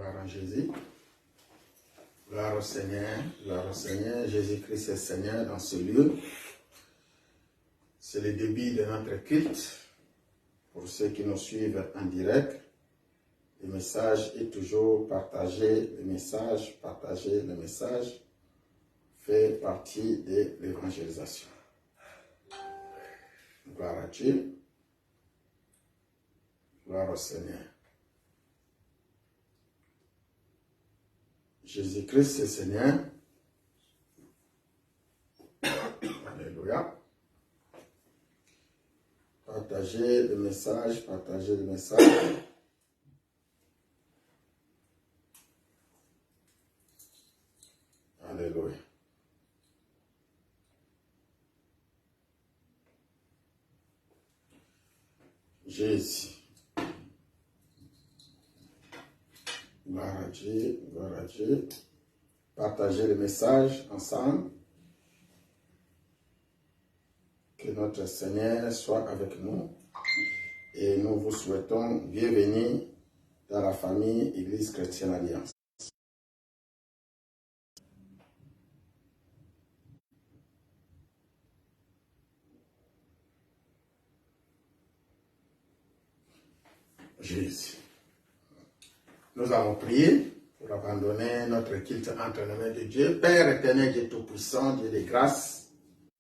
Gloire à Jésus. Gloire au Seigneur. Gloire au Seigneur. Jésus-Christ est Seigneur dans ce lieu. C'est le début de notre culte. Pour ceux qui nous suivent en direct, le message est toujours partagé. Le message, partager le message fait partie de l'évangélisation. Gloire à Dieu. Gloire au Seigneur. Jésus-Christ est Seigneur. Alléluia. Partagez le message, partagez le message. Alléluia. Jésus. Gloire à Dieu, gloire à Dieu. Partagez le message ensemble. Que notre Seigneur soit avec nous. Et nous vous souhaitons bienvenue dans la famille Église Chrétienne Alliance. Jésus. Nous allons prier pour abandonner notre culte entre les mains de Dieu. Père éternel, Dieu tout-puissant, Dieu de grâce,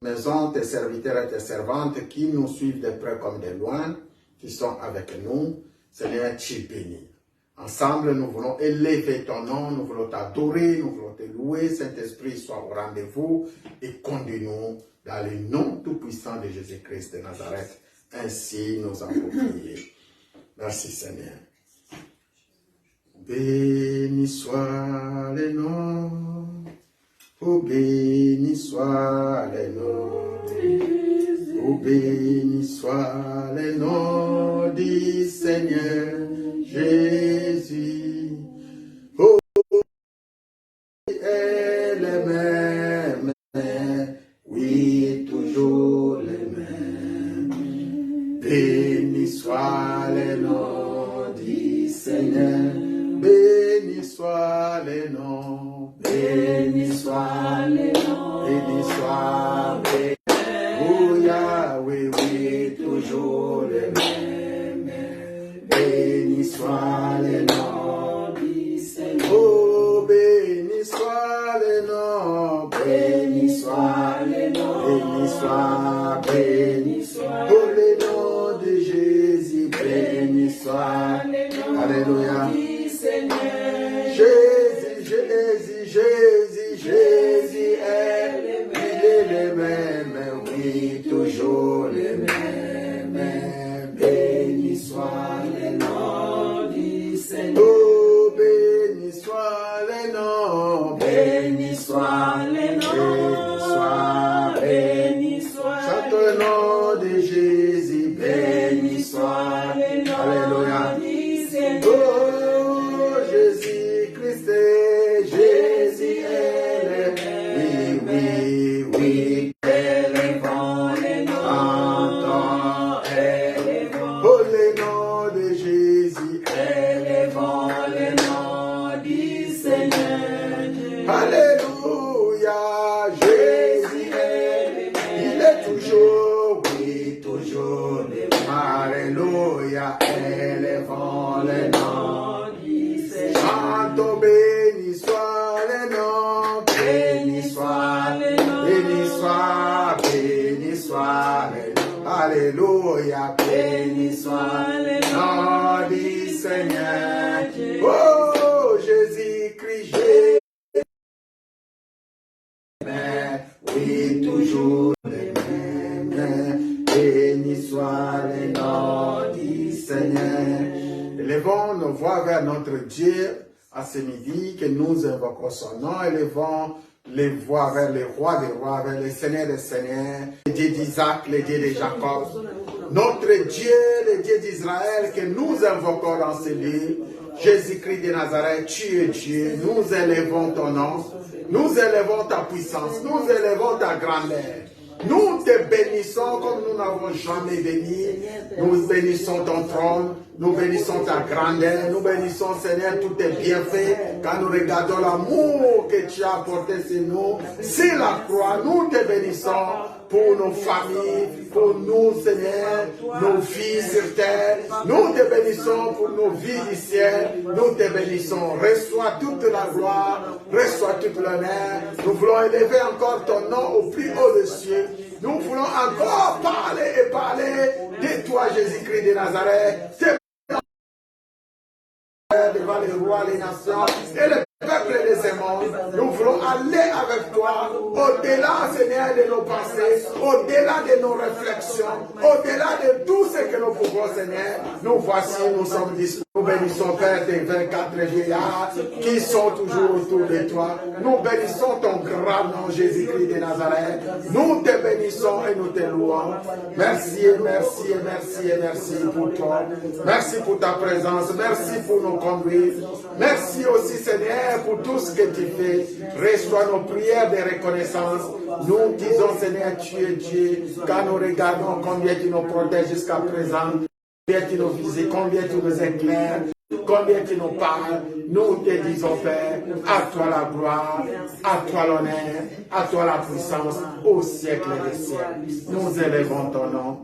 maison, tes serviteurs et tes servantes qui nous suivent de près comme de loin, qui sont avec nous, Seigneur, tu bénis. Ensemble, nous voulons élever ton nom, nous voulons t'adorer, nous voulons te louer. Saint-Esprit, sois au rendez-vous et conduis-nous dans le nom tout-puissant de Jésus-Christ de Nazareth. Ainsi, nous avons prié. Merci, Seigneur. Béni soit le nom, oh béni soit le nom, oh béni soit le nom du Seigneur Jésus. Oh, elle est même, oui, toujours le même. Béni soit le nom du Seigneur. Béni soit le nom, béni soit le nom, béni soit le nom, oh Yahweh, oui, toujours le même. Béni soit le nom du Seigneur, oh béni soit le nom, béni soit le nom, béni soit, oh le nom de Jésus, béni soit, alléluia. Jésus est le même, oui, toujours le même. Béni soit le nom du Seigneur. Oh, béni soit le nom, béni soit le nom, béni soit. Chante le nom de Jésus, béni soit le nom. Alléluia. Oh, Jésus-Christ, Jésus est le, oui, élevons le nom, oh le nom de Jésus, élevons le nom du Seigneur. Alléluia, Jésus il est toujours, oui, toujours le même. Alléluia, élevons le nom du Seigneur. Chantons, béni soit le nom, béni soit le nom, béni soit le nom. Alléluia, béni soit le nom du Seigneur. Oh, Jésus-Christ, Jésus, oui, toujours le même. Béni soit le nom du Seigneur. Élevons nos voix vers notre Dieu à ce midi, que nous invoquons son nom. Élevons les voix vers le roi des rois, vers le Seigneur des seigneurs, le Dieu d'Isaac, le Dieu de Jacob. Notre Dieu, le Dieu d'Israël, que nous invoquons dans ce lieu. Jésus-Christ de Nazareth, tu es Dieu. Nous élevons ton nom. Nous élevons ta puissance. Nous élevons ta grandeur. Nous te bénissons comme nous n'avons jamais béni. Nous bénissons ton trône. Nous bénissons ta grandeur, nous bénissons Seigneur tous tes bienfaits. Quand nous regardons l'amour que tu as apporté sur nous, c'est la croix, nous te bénissons pour nos familles, pour nous Seigneur, nos vies sur terre. Nous te bénissons pour nos vies du ciel. Nous te bénissons. Reçois toute la gloire, reçois toute l'honneur. Nous voulons élever encore ton nom au plus haut des cieux. Nous voulons encore parler et parler de toi, Jésus-Christ de Nazareth. Devant les rois, les nations et le peuple de ces mondes, nous voulons aller avec toi au-delà, Seigneur, de nos pensées, au-delà de nos réflexions, au-delà de tout ce que nous pouvons, Seigneur. Nous voici, nous sommes disposés. Nous bénissons, Père, tes 24 vieillards qui sont toujours autour de toi. Nous bénissons ton grand nom, Jésus-Christ de Nazareth. Nous te bénissons et nous te louons. Merci et merci et merci et merci pour toi. Merci pour ta présence. Merci pour nos conduites. Merci aussi, Seigneur, pour tout ce que tu fais. Reçois nos prières de reconnaissance. Nous disons, Seigneur, tu es Dieu. Quand nous regardons combien tu nous protèges jusqu'à présent, combien tu nous visites, combien tu nous éclaires, combien tu nous parles, nous te disons, Père, à toi la gloire, à toi l'honneur, à toi la puissance, au siècle des siècles. Nous élevons ton nom.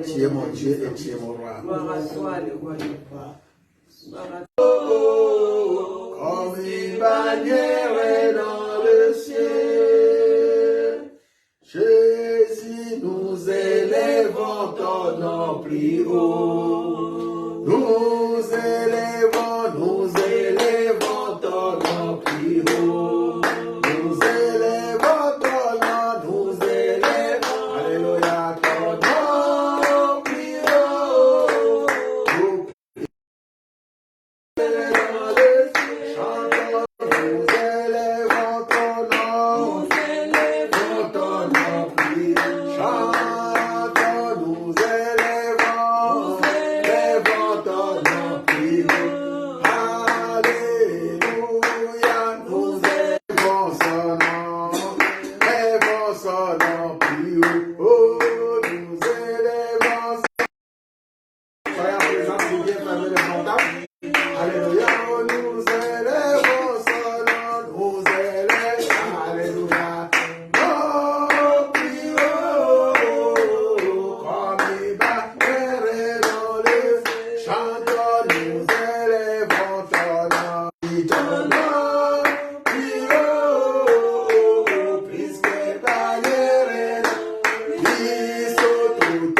Tu es mon Dieu et tu es mon roi. Comme une bannière dans le ciel, Jésus, nous élevons ton nom plus haut. Nous élevons ton nom plus haut. Nous élevons ton nom, nous élevons, alléluia, ton nom plus haut. Nous élevons ton nom, nous élevons ton nom plus haut. Chantons, nous élevons ton nom plus haut. Alléluia, nous élevons son nom plus haut. Oh, nous élevons. Soyons présents, si bien fermez le comptable. Alléluia, oh, nous élevons son nom, nous élevons, alléluia. Oh, plus haut, comme les bannières dans le chantons, nous élevons ton nom. Ton nom, plus haut, plus que bannières, Cristo, tout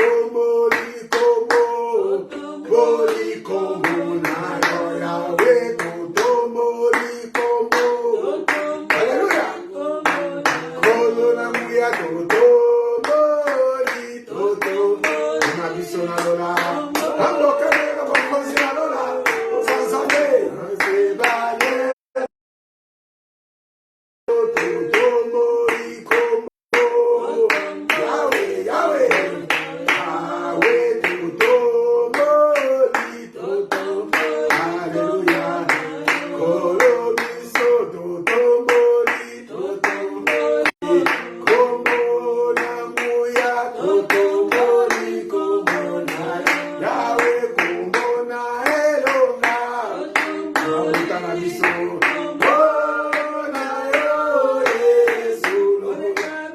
Bolikombo, Nayo, Yahweh, tout Bolikombo. Alléluia. Kolona Mouya, tout Boli, tout Mabisona Lola. Amboka, Mabisona Lola. Sanzande, Sebale, tout Bolikombo. Yahweh, Yahweh. Yahweh, tout Alléluia. Kolobiso, tout Kombo na Mouya, tout Kombo na Yahweh, Kombo na Elonga. Mabuta na biso. Oh, na yo, Yesu,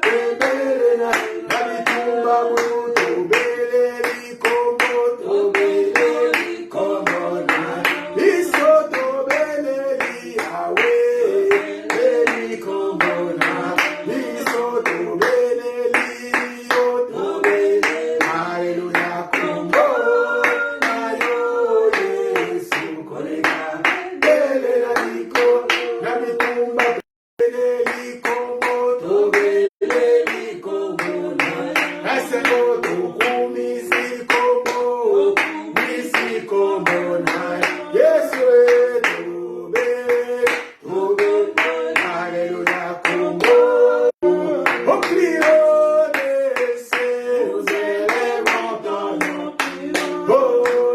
tebele na bitumba buto, beleri kombo na biso, to beleri Yahweh, beli kombo na biso, to beleri yo, to beleri. Alléluia, kombo na yo, Yesu, kolega, bele na biko, na bitumba, beleri kombo, to beleri kombo na eseko, to kumisi kombo na Yesu, to be, alléluia, kombo. Au Clio des cieux, nous élevons ton nom. Oh,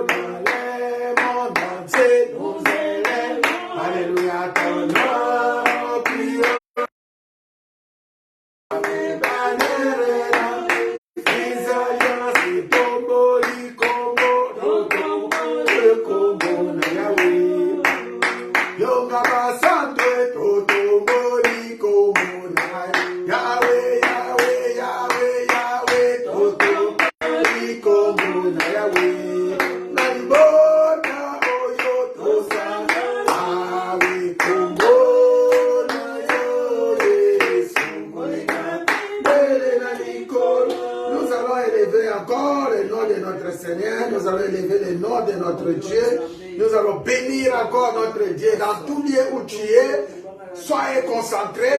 dans les mondes entiers, nous élevons, alléluia, ton nom. Clio, les bannières, les alliances, Tomboli, Combo, Yongaba Santo Totomori Komunai. Yahweh, Yahweh, Yahweh, Yahweh, Totomori Komunai. Yahweh, Nalibona Oyo Tosa. Yahweh, Komona Yore Songoleka. Nous allons élever encore le nom de notre Seigneur. Nous allons élever le nom de notre Dieu. Nous allons bénir encore notre Dieu dans tout lieu où tu es. Soyez concentrés.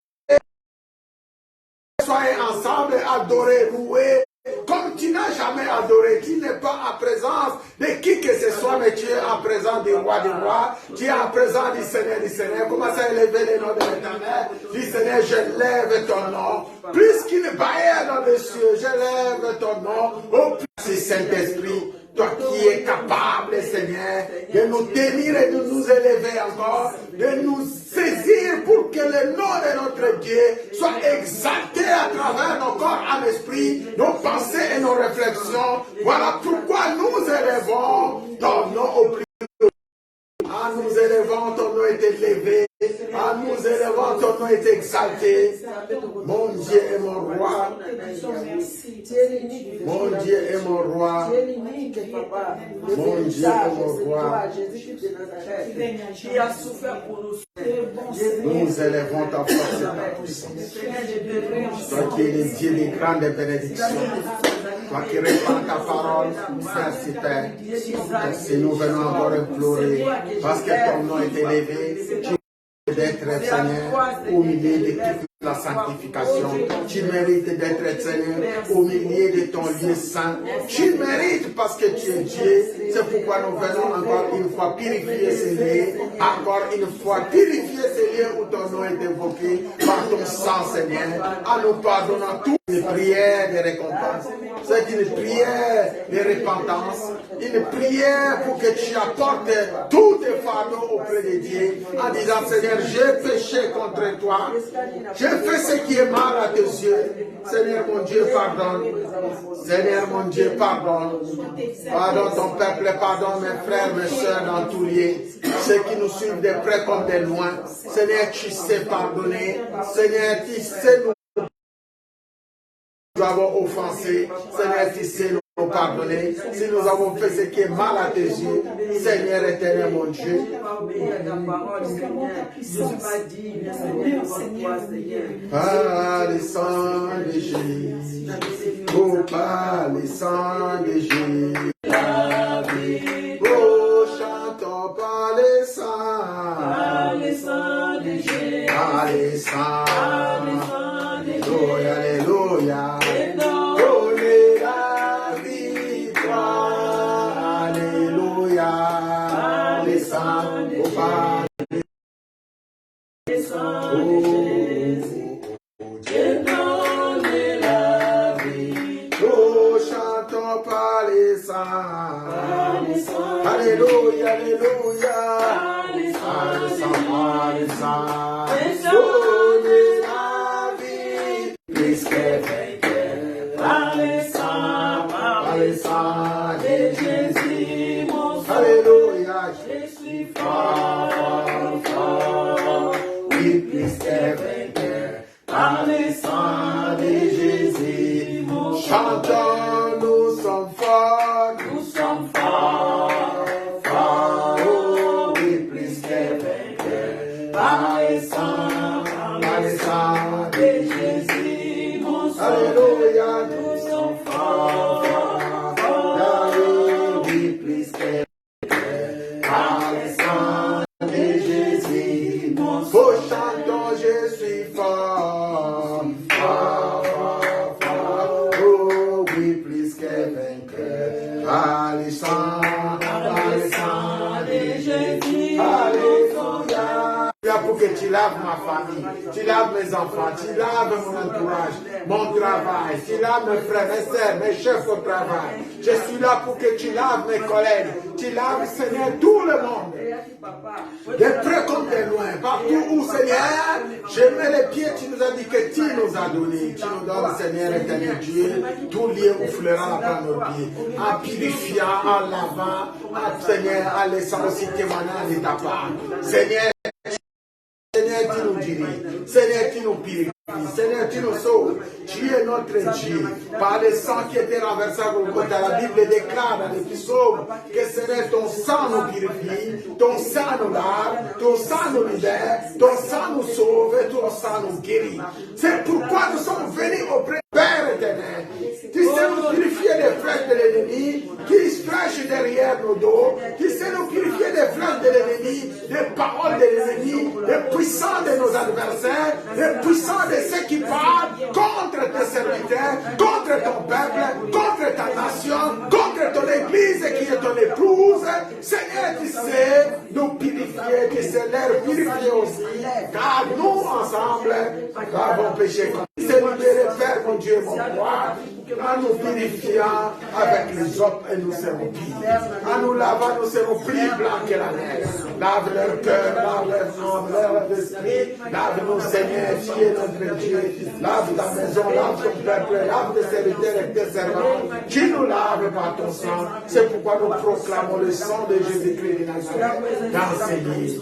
Soyez ensemble, adorez, louez. Comme tu n'as jamais adoré, tu n'es pas en présence de qui que ce soit, mais tu es en présence du roi du roi, tu es en présence du Seigneur. Commence à élever le nom de l'Éternel. Dis Seigneur, je lève ton nom. Plus qu'une barrière dans les cieux, je lève ton nom. Au plus Saint-Esprit, toi qui es capable, Seigneur, de nous tenir et de nous élever encore, de nous saisir pour que le nom de notre Dieu soit exalté à travers nos corps, âme, esprit, nos pensées et nos réflexions. Voilà pourquoi nous élevons ton nom au plus haut. En nous élevant, ton nom est élevé. En nous élevant, ton nom est exalté. Mon Dieu est mon roi. Mon Dieu est mon roi. Mon Dieu est mon roi. Nous élevons ta force et ta puissance. Toi qui es le Dieu des grandes bénédictions. Toi qui répands ta parole. Merci Père. Merci, nous venons encore implorer. Parce que ton nom est élevé. D'être Seigneur au milieu de toute la sanctification. Tu mérites d'être Seigneur au milieu de ton lieu saint. Tu mérites parce que tu es Dieu. C'est pourquoi nous venons encore une fois purifier ces lieux. Encore une fois purifier ces lieux où ton nom est évoqué par ton sang, Seigneur. En nous pardonnant toutes les prières de récompense. C'est une prière de repentance. Une prière pour que tu apportes tous tes fardeaux auprès de Dieu. En disant Seigneur, j'ai péché contre toi. J'ai fait ce qui est mal à tes yeux. Seigneur mon Dieu, pardonne. Seigneur mon Dieu, pardonne. Pardonne ton peuple, pardonne mes frères, mes soeurs dans tous lieux. Ceux qui nous suivent de près comme de loin. Seigneur, tu sais pardonner. Seigneur, tu sais nous avons offensé. Seigneur, tu sais nous pardonner. Si nous avons fait ce qui est mal à tes yeux, Seigneur éternel, mon Dieu. Par le sang de Jésus. Oh, par le sang de Jésus. Oh, chantons par le sang. Par le sang de Jésus. Par le sang. Alléluia, alléluia. Donnez la victoire. Alléluia. Le sang, oh, par le sang de Jésus. Dieu donne la vie. Oh, chantons par le sang. Alléluia, alléluia. Par le sang, par le sang. Donnez la vie. Puisque vainqueur. Par le sang de Jésus, mon sauveur. Alléluia. Je suis fort, fort. Oui, puisque vainqueur. Par le sang de Jésus, mon sauveur. Chantons, nous sommes forts. Nous sommes forts, forts. Oh, oui, plus que vainqueur. Par le sang de Jésus, mon sauveur. Alléluia, nous sommes forts, forts. Oui, plus que vainqueur. Par le sang de Jésus, mon sauveur. Oh, chantons, je suis fort, fort, fort, fort. Oh, oui, plus que vainqueur. Par le sang de Jésus. Alléluia. Pour que tu laves ma famille, tu laves mes enfants, tu laves mon entourage, mon travail, tu laves mes frères, mes sœurs, mes chefs au travail. Je suis là pour que tu laves mes collègues, tu laves, Seigneur, tout le monde. De près comme de loin, partout où, Seigneur, je mets les pieds, tu nous as dit que tu nous as donné. Tu nous donnes, Seigneur, éternel Dieu, tout lieu où fleurant à nos pieds, en purifiant, en lavant, Seigneur, en laissant aussi témoignage de ta part. Seigneur, dirige. Seigneur, tu nous purifies. Seigneur, tu nous sauves. Tu es notre Dieu. Par le sang qui était renversé à Golgotha, la Bible déclare dans les psaumes que Seigneur, ton sang nous purifie, ton sang nous lave, ton sang nous libère, ton sang nous sauve et ton sang nous guérit. C'est pourquoi nous sommes venus auprès du Père éternel. Tu sais nous purifier des flèches de l'ennemi qui flèchent derrière nos dos. Tu sais nous purifier des flèches de l'ennemi, des paroles de l'ennemi, des puissants de nos adversaires, des puissants de ceux qui parlent contre tes serviteurs, contre ton peuple, contre ta nation, contre ton église qui est ton épouse. Seigneur, tu sais nous purifier, tu sais leur purifier aussi, car nous ensemble avons péché. C'est libéré, Père, mon Dieu, mon roi, en nous purifiant avec les autres et nous serons purs. En nous lavant, nous serons plus blancs que la neige. Lave leur cœur, lave leur âme, leur esprit. Lave-nous, Seigneur, tu es notre Dieu. Lave ta maison, lave ton peuple, lave tes serviteurs et tes servants. Tu nous laves par ton sang. C'est pourquoi nous proclamons le sang de Jésus-Christ de Nazareth dans ces lieux.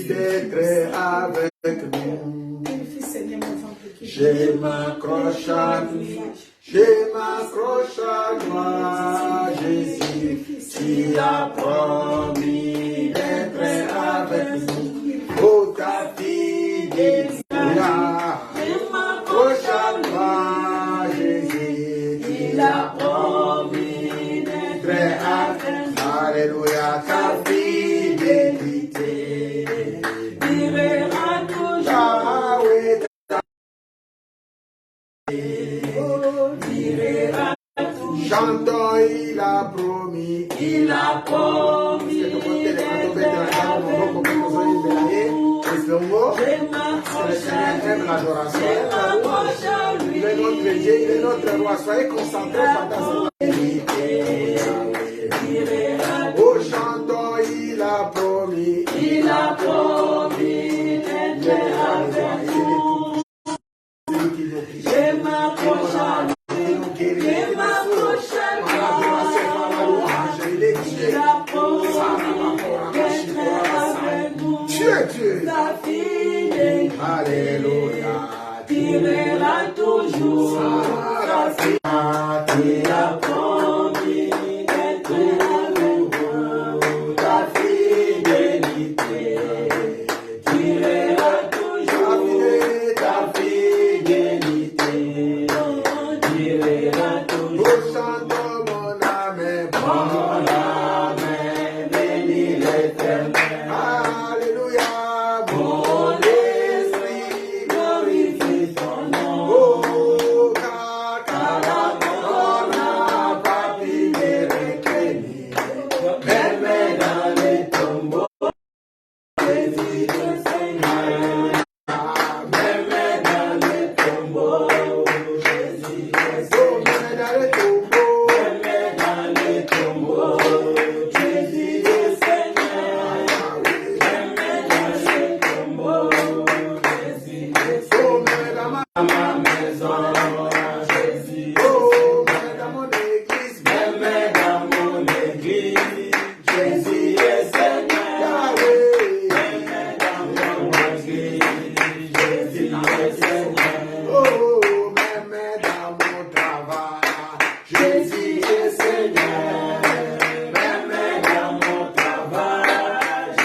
D'être avec nous. Je m'accroche à lui, je m'accroche à toi, Jésus. Tu as promis d'être avec nous. Oh, ta fille, je m'accroche à toi, Jésus. Tu as promis d'être avec nous. Alléluia, ta fille d'équité. Vivra toujours. Chantons, il a promis. Il a promis. Le Seigneur aime l'adoration. Il est notre Dieu, il est notre roi. Soyez concentrés pendant cette activité. Oh, chantons, il a promis. Il a promis d'être avec nous. Je m'approche à lui. Je m'approche à lui. Il est Dieu. Tu es Dieu. Alléluia. Tu verras toujours ta fille. Tu as promis d'être avec nous. Ta fidélité. Tu verras toujours ta fidélité. Tu verras toujours. Oh, chante mon âme. Mon âme, bénis l'Éternel. Alléluia. Mon esprit glorifie ton nom. Oh, car la mort n'a pas pu me retenir. Même dans les tombeaux, Jésus le Seigneur. Même dans les tombeaux, Jésus le Seigneur. Même dans les tombeaux, Jésus le Seigneur. Même dans les tombeaux, Jésus le Seigneur. Dans ma maison, Jésus. Oh, même dans mon église, même dans mon église, Jésus est Seigneur. Même dans mon église, Jésus est Seigneur. Oh, même dans mon travail, Jésus est Seigneur. Même dans mon travail,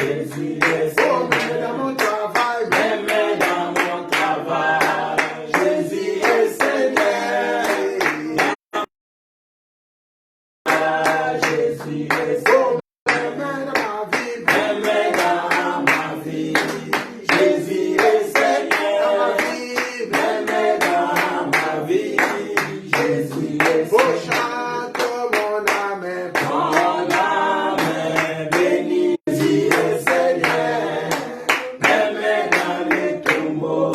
Jésus est Seigneur. Oh, même dans mon travail, même dans mon travail, Jésus est Seigneur. Jésus est Seigneur. Même dans ma vie, même dans ma vie, Jésus est Seigneur. Dans ma vie, même dans ma vie, Jésus est Seigneur. Oh, chante mon âme, bénis Jésus est Seigneur. Même dans les tombeaux,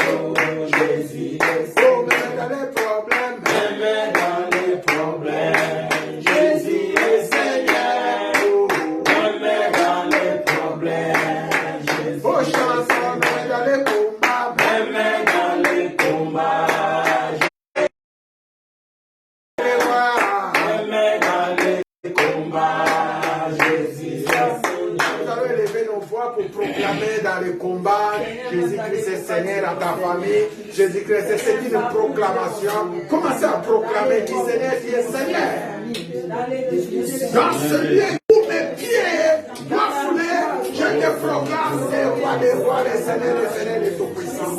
Jésus est Seigneur. Oh, même dans les problèmes, même dans les problèmes, Jésus est Seigneur. Oh, jamais dans le combat. Jésus-Christ est Seigneur dans ta famille. Jésus-Christ, c'est une proclamation. Commencez à proclamer que Seigneur, tu es Seigneur. Dans ce lieu où mes pieds doivent fouler, je te proclame, c'est roi des rois, le Seigneur des tout-puissants.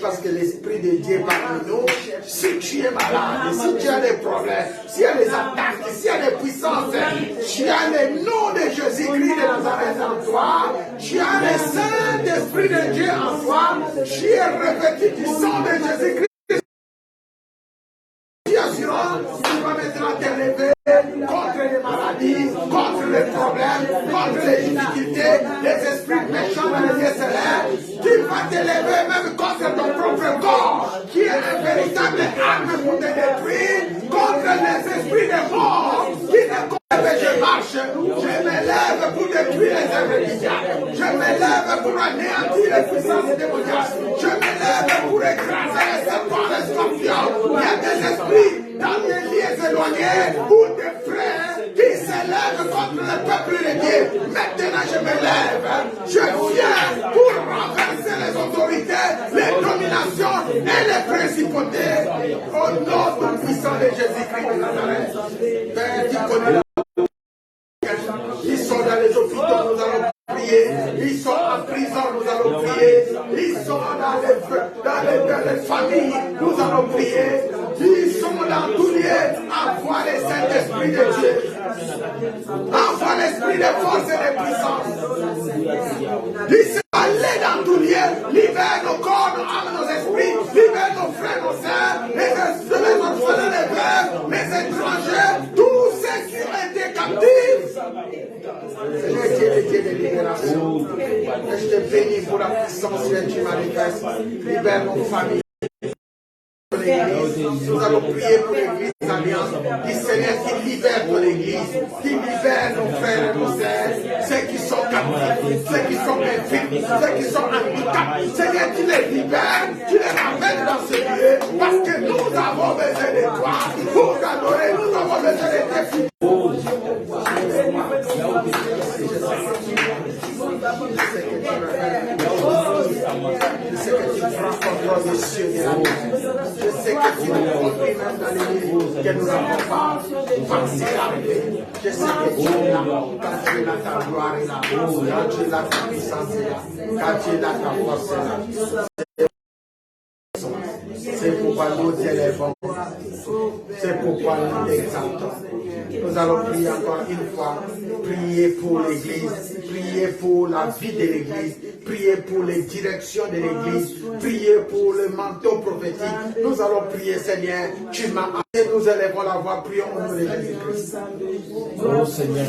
Parce que l'Esprit de Dieu parmi nous, si tu es malade, si tu as des problèmes, s'il y a des attaques, s'il y a des puissances, tu as le nom de Jésus-Christ de Nazareth en toi, tu as le Saint-Esprit de Dieu en toi, tu es revêtu du sang de Jésus-Christ. Tu vas maintenant t'élever contre les maladies, contre les problèmes, contre les difficultés, les esprits méchants dans les lieux célestes. Tu vas t'élever même contre ton propre corps, qui est une véritable arme pour te détruire, contre les esprits des morts, qui ne connaissent. Je marche, je m'élève pour détruire les œuvres du diable, je m'élève pour anéantir les puissances démoniaques, je m'élève pour écraser les serpents, les scorpions. Il y a des esprits dans les lieux éloignés ou des frères qui s'élèvent contre le peuple de Dieu. Maintenant, je me lève. Je viens pour renverser les autorités, les dominations et les principautés. Au nom tout puissant de Jésus-Christ de Nazareth. Père, tu connais la... Ils sont dans les hôpitaux, nous allons prier. Ils sont en prison, nous allons prier. Ils sont dans les familles, nous allons prier. Ils sont dans tout lieu. Envoie le Saint-Esprit de Dieu. Envoie l'esprit de force et de puissance. Ils sont allés dans tout lieu. Libère nos corps, nos âmes, nos esprits. Libère nos frères, nos sœurs, les orphelins, les frères, les étrangers, tous ceux qui ont été captifs. Seigneur Dieu de libération. Je te bénis pour la puissance que tu manifestes. Libère nos familles. Nous allons prier pour l'église Alliance. Dis Seigneur qui libère ton église, qui libère nos frères et nos sœurs, ceux qui sont captifs, ceux qui sont infirmes, ceux qui sont handicapés. Seigneur, tu les libères, tu les ramènes dans ce lieu parce que nous avons besoin de toi pour t'adorer, nous avons besoin de tes filles. Je sais que tu prends contrôle des cieux et de la terre. Je sais que tu nous conduis même dans les livres que nous n'avons pas pensé arriver. Je sais que tu es là, quand tu es là, ta gloire est là, quand tu es là, ta puissance est là, quand tu es là, ta force est là. C'est pourquoi nous élevons, c'est pourquoi nous exaltons. Nous allons prier encore une fois, prier pour l'église, prier pour la vie de l'église, prier pour les directions de l'église, prier pour le manteau prophétique. Nous allons prier, Seigneur, tu m'as appelé, nous élevons la voix, prions au nom de Jésus-Christ. Oh Seigneur,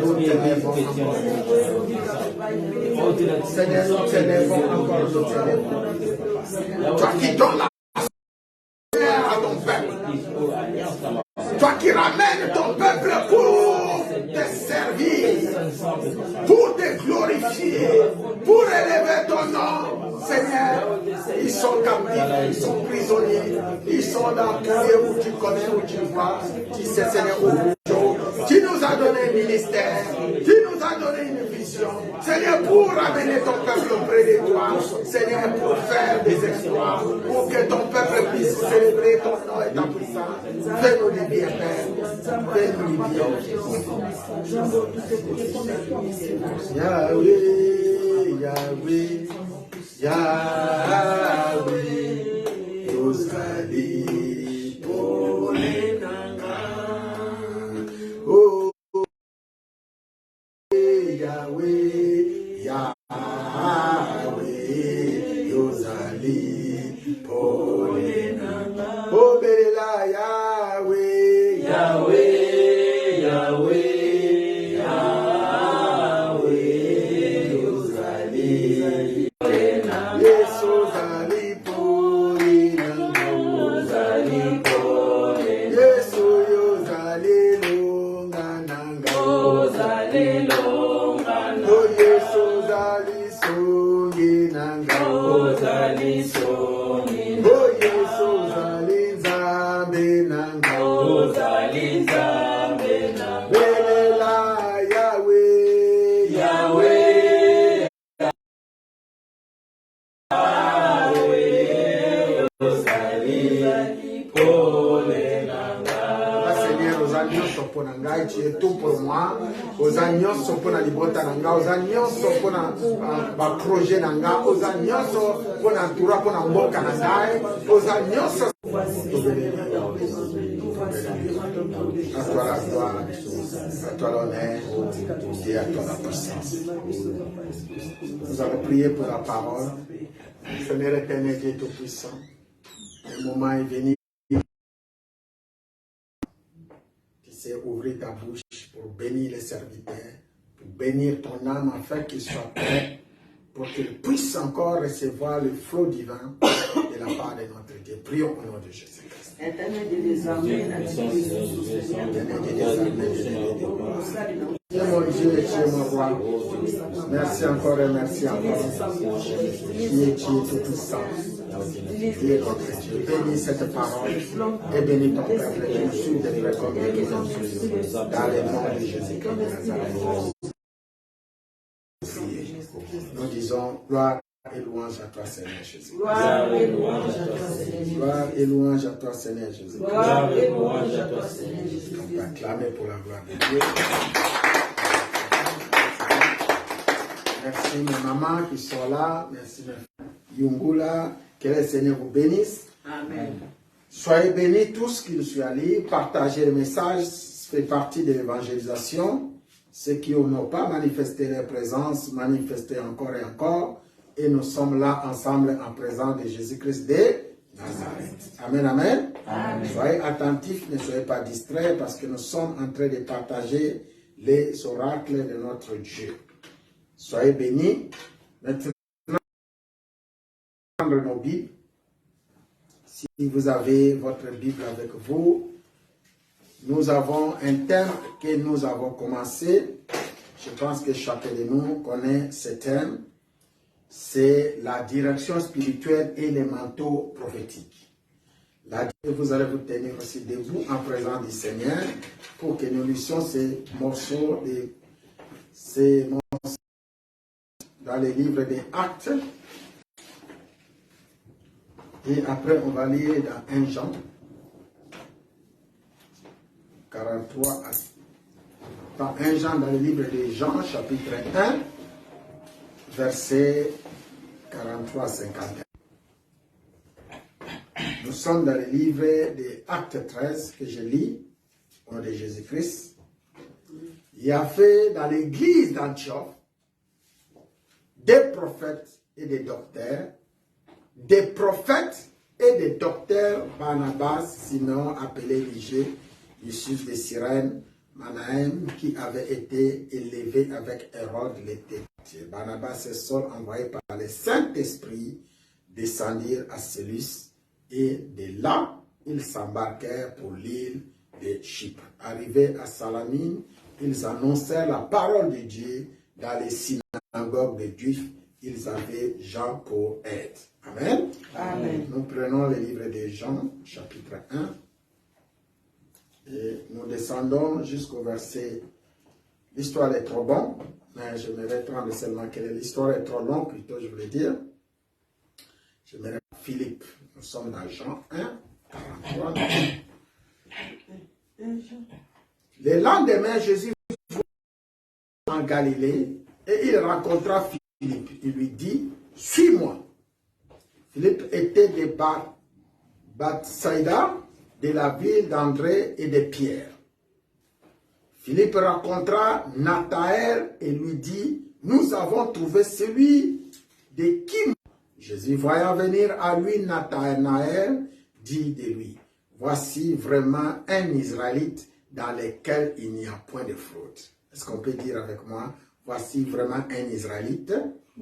nous t'élevons encore. Seigneur, nous t'élevons encore, nous t'élevons. Toi qui donnes la à ton peuple. Toi qui ramènes ton peuple pour te servir, pour te glorifier, pour élever ton nom. Seigneur, ils sont captifs, ils sont prisonniers, ils sont dans le lieu où tu connais, où tu vois. Tu sais, Seigneur, tu nous as donné un ministère, tu nous as donné une vision. Seigneur, pour ramener ton peuple auprès de toi, Seigneur, pour faire des exploits, pour que ton peuple puisse célébrer ton nom et ta puissance. Fais-nous du bien, Père. Fais-nous du bien. Yahweh, Yahweh, Yahweh, Yosali, Polenanga. Oh, Yahweh, Yahweh, Yosali, Polenanga. Oh, Belela, Yahweh, Yahweh, Yahweh. Tu es tout pour moi. Aux agneaux sont pour la libota nanga. Aux agneaux sont pour la projet nanga. Aux agneaux sont pour la toura pour la mboka nanga. Aux agneaux sont. À toi la gloire, à toi l'honneur et à toi la puissance. Nous allons prier pour la parole. Seigneur éternel Dieu tout-puissant, le moment est venu. C'est ouvrir ta bouche pour bénir les serviteurs, pour bénir ton âme afin qu'il soit prêt, pour qu'il puisse encore recevoir le flot divin de la part de notre Dieu. Prions au nom de Jésus-Christ. Tu es mon Dieu et tu es mon roi. Merci encore et merci encore. Tu es tout puissant. Dieu est votre Dieu. Bénis cette parole et bénis ton peuple qui nous suit de comme dans le nom de Jésus-Christ de Nazareth. Nous disons gloire et louange à toi, Seigneur Jésus. Gloire et louange à toi, Seigneur Jésus. Gloire et louange à toi, Seigneur Jésus. Gloire et louange à toi, Seigneur Jésus. On peut acclamer pour la gloire de Dieu. Merci mes mamans qui sont là. Merci mes frères. Yungula, que le Seigneur vous bénisse. Amen. Soyez bénis tous qui nous suivent à lire. Partagez le message, fait partie de l'évangélisation. Ceux qui n'ont pas manifesté leur présence, manifestez encore et encore. Et nous sommes là ensemble en présence de Jésus-Christ de Nazareth. Amen, amen. Amen. Soyez attentifs, ne soyez pas distraits parce que nous sommes en train de partager les oracles de notre Dieu. Soyez bénis. Maintenant, prendre nos Bibles. Si vous avez votre Bible avec vous, nous avons un thème que nous avons commencé. Je pense que chacun de nous connaît ce thème. C'est la direction spirituelle et les manteaux prophétiques. Vous allez vous tenir aussi debout en présence du Seigneur pour que nous lissions ces morceaux dans les livres des Actes. Et après, on va lire dans 1 Jean 43. Dans 1 Jean, dans le livre de Jean, chapitre 1, verset 43 à 51. Nous sommes dans le livre des Actes 13 que je lis au nom de Jésus-Christ. Il y avait dans l'église d'Antioche des prophètes et des docteurs. Des prophètes et des docteurs, Barnabas, sinon appelé Ligé, Yusuf de Cyrène, Manahem, qui avait été élevé avec Hérode l'été. Barnabas et Saul, envoyés par le Saint-Esprit, descendirent à Célus et de là, ils s'embarquèrent pour l'île de Chypre. Arrivés à Salamine, ils annoncèrent la parole de Dieu dans les synagogues des Juifs. Ils avaient Jean pour aide. Amen. Amen. Nous prenons le livre de Jean, chapitre 1, et nous descendons jusqu'au verset. L'histoire est trop bonne, mais je me prendre seulement que l'histoire est trop longue, plutôt je voulais dire. Je me Philippe. Nous sommes dans Jean 1, 43. Le lendemain, Jésus fut en Galilée et il rencontra Philippe. Il lui dit, suis-moi. Philippe était de Bethsaïda, de la ville d'André et de Pierre. Philippe rencontra Nathanaël et lui dit, nous avons trouvé celui de qui Jésus, voyant venir à lui Nathanaël, dit de lui, voici vraiment un Israélite dans lequel il n'y a point de fraude. Est-ce qu'on peut dire avec moi, voici vraiment un Israélite,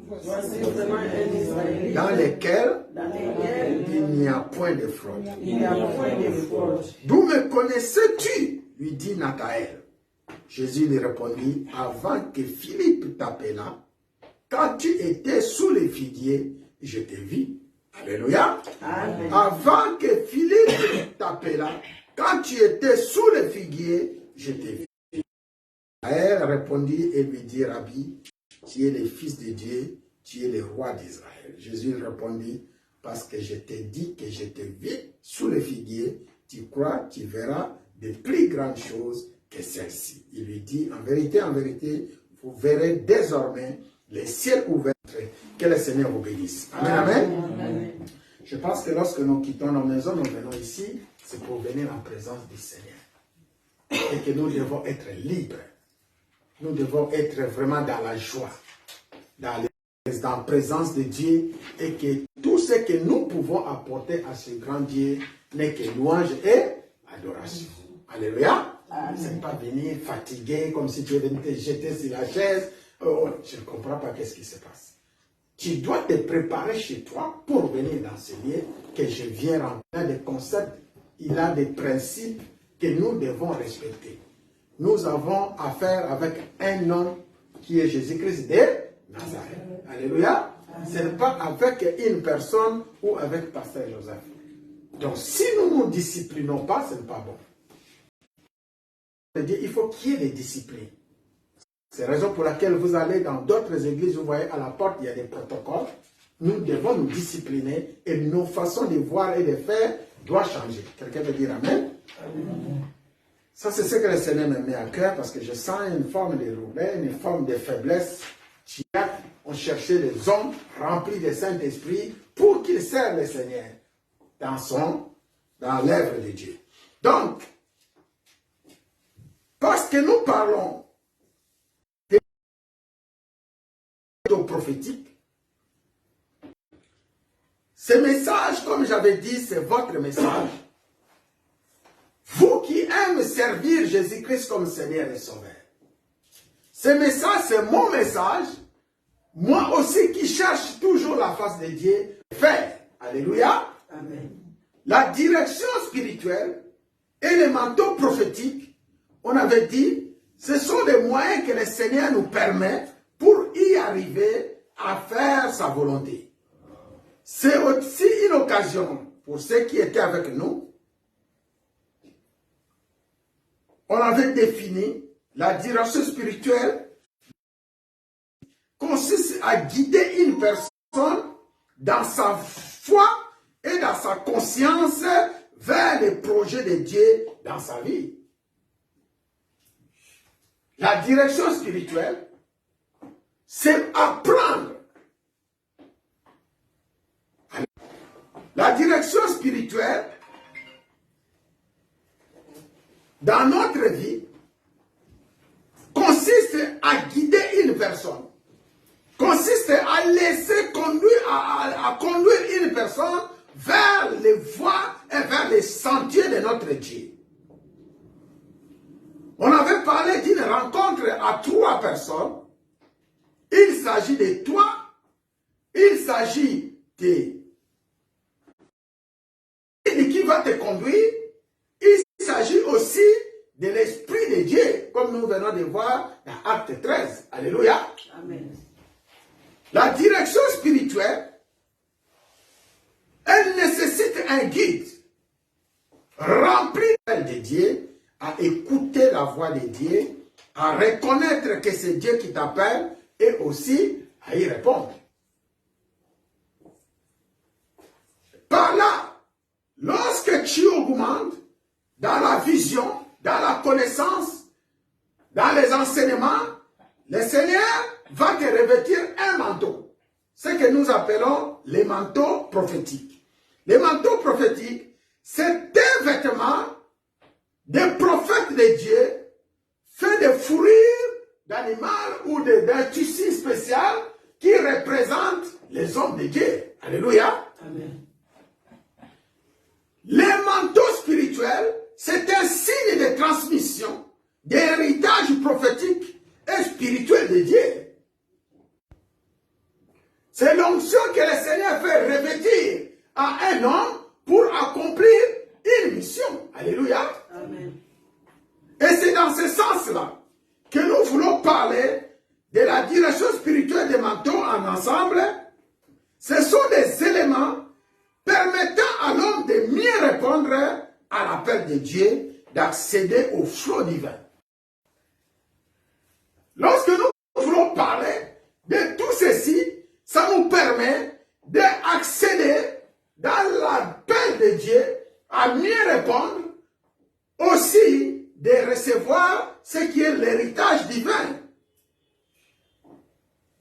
Voici vraiment un Israélite dans lequel il n'y a point de fraude. il n'y a point de fraude. D'où me connaissais-tu? Lui dit Nathanaël. Jésus lui répondit, avant que Philippe t'appela, quand tu étais sous les figuiers, je t'ai vu. Alléluia. Amen. Avant que Philippe t'appela, quand tu étais sous les figuiers, je t'ai vu. Nathanaël répondit et lui dit, Rabbi, tu es le Fils de Dieu, tu es le roi d'Israël. Jésus répondit, parce que je t'ai dit que je t'ai vu sous les figuiers, tu crois, tu verras de plus grandes choses que celles-ci. Il lui dit, en vérité, vous verrez désormais les ciels ouverts. Que le Seigneur vous bénisse. Amen, amen. Amen. Je pense que lorsque nous quittons nos maisons, nous venons ici, c'est pour venir en présence du Seigneur. Et que nous devons être libres. Nous devons être vraiment dans la joie, dans la présence de Dieu, et que tout ce que nous pouvons apporter à ce grand Dieu n'est que louange et adoration. Alléluia. Ce n'est pas venir fatigué, comme si tu es venu te jeter sur la chaise. Oh, je ne comprends pas qu'est-ce qui se passe. Tu dois te préparer chez toi pour venir dans ce lieu que je viens remplir. Il a des concepts, il a des principes que nous devons respecter. Nous avons affaire avec un homme qui est Jésus-Christ de Nazareth. Alléluia. Ce n'est pas avec une personne ou avec Pasteur Joseph. Donc, si nous ne nous disciplinons pas, ce n'est pas bon. Il faut qu'il y ait des disciplines. C'est la raison pour laquelle vous allez dans d'autres églises, vous voyez à la porte, il y a des protocoles. Nous devons nous discipliner et nos façons de voir et de faire doivent changer. Quelqu'un veut dire Amen? Amen. Ça, c'est ce que le Seigneur me met à cœur parce que je sens une forme de roulet, une forme de faiblesse. On cherchait des hommes remplis de Saint-Esprit pour qu'ils servent le Seigneur dans l'œuvre de Dieu. Donc, parce que nous parlons de prophétique, ce message, comme j'avais dit, c'est votre message. Vous qui aimez servir Jésus-Christ comme Seigneur et Sauveur. Ce message, c'est mon message. Moi aussi qui cherche toujours la face de Dieu. Faire. Alléluia. Amen. La direction spirituelle et les manteaux prophétiques, on avait dit, ce sont des moyens que le Seigneur nous permet pour y arriver à faire sa volonté. C'est aussi une occasion pour ceux qui étaient avec nous. On avait défini la direction spirituelle consiste à guider une personne dans sa foi et dans sa conscience vers les projets de Dieu dans sa vie. La direction spirituelle, c'est apprendre. La direction spirituelle, dans notre vie, consiste à guider une personne. Consiste à laisser conduire, à conduire une personne vers les voies et vers les sentiers de notre Dieu. On avait parlé d'une rencontre à 3 personnes. Il s'agit de toi, il s'agit de qui va te conduire, il s'agit aussi de l'Esprit de Dieu, comme nous venons de voir dans Acte 13. Alléluia. Amen. La direction spirituelle, elle nécessite un guide rempli de Dieu, à écouter la voix de Dieu, à reconnaître que c'est Dieu qui t'appelle et aussi à y répondre. Par là, lorsque tu augmentes dans la vision, dans la connaissance, dans les enseignements, le Seigneur va te revêtir un manteau. Ce que nous appelons les manteaux prophétiques. Les manteaux prophétiques, c'est un vêtement des prophètes de Dieu fait de fourrure d'animal ou d'un tissu spécial qui représente les hommes de Dieu. Alléluia. Amen. Les manteaux spirituels, c'est un signe de transmission, d'héritage prophétique et spirituel de Dieu. C'est l'onction que le Seigneur fait revêtir à un homme pour accomplir une mission. Alléluia. Amen. Et c'est dans ce sens-là que nous voulons parler de la direction spirituelle des manteaux en ensemble. Ce sont des éléments permettant à l'homme de mieux répondre à l'appel de Dieu, d'accéder au flot divin. Lorsque nous voulons parler de tout ceci, ça nous permet d'accéder dans l'appel de Dieu à mieux répondre, aussi de recevoir ce qui est l'héritage divin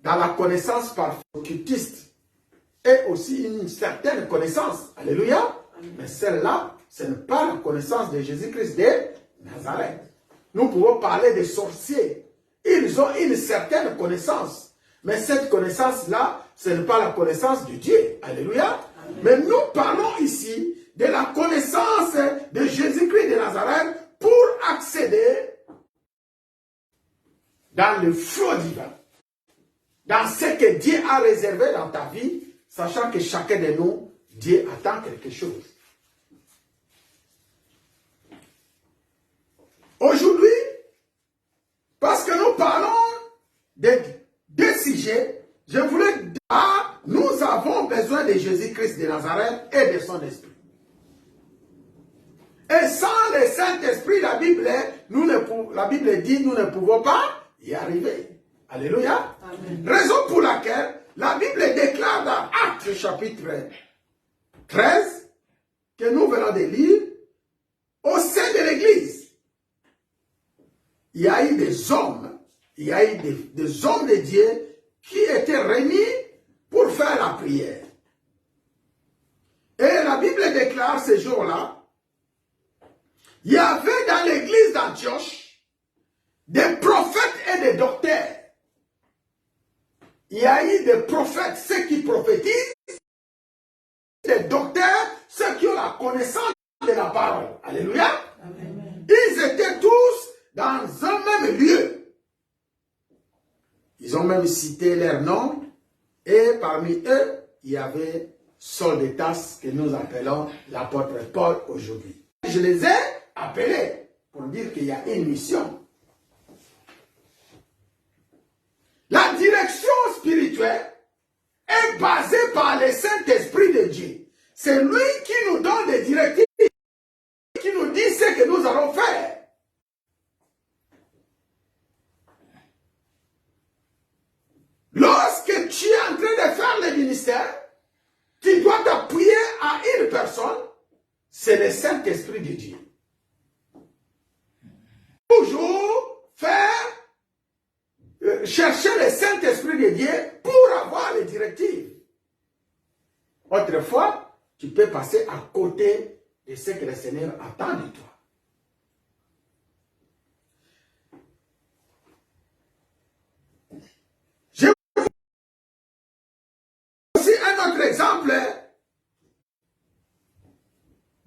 dans la connaissance par occultiste et aussi une certaine connaissance. Alléluia. Mais celle-là, ce n'est pas la connaissance de Jésus-Christ de Nazareth. Nous pouvons parler des sorciers. Ils ont une certaine connaissance. Mais cette connaissance-là, ce n'est pas la connaissance de Dieu. Alléluia. Amen. Mais nous parlons ici de la connaissance de Jésus-Christ de Nazareth pour accéder dans le flot divin. Dans ce que Dieu a réservé dans ta vie, sachant que chacun de nous, Dieu attend quelque chose. Aujourd'hui, parce que nous parlons de deux sujets, je voulais nous de Jésus-Christ de Nazareth et de son esprit. Et sans le Saint-Esprit, la Bible dit, nous ne pouvons pas y arriver. Alléluia. Amen. Raison pour laquelle la Bible déclare dans Actes chapitre 13, que nous venons de lire, au sein de l'Église, il y a eu des hommes, il y a eu des hommes de Dieu qui étaient réunis pour faire la prière. Et la Bible déclare ces jours-là, il y avait dans l'église d'Antioche des prophètes et des docteurs. Il y a eu des prophètes, ceux qui prophétisent, des docteurs, ceux qui ont la connaissance de la parole. Alléluia. Amen. Ils étaient tous dans un même lieu. Ils ont même cité leur nom. Et parmi eux, il y avait Saul de Tarse, que nous appelons l'apôtre Paul aujourd'hui. Je les ai appelés pour dire qu'il y a une mission. La direction spirituelle est basée par le Saint-Esprit de Dieu. C'est lui qui nous donne des directives, qui nous dit ce que nous allons faire. Lorsque tu es en train de faire le ministère, tu dois t'appuyer à une personne, c'est le Saint-Esprit de Dieu. Toujours chercher le Saint-Esprit de Dieu pour avoir les directives. Autrefois, tu peux passer à côté de ce que le Seigneur attend de toi. J'ai aussi un autre exemple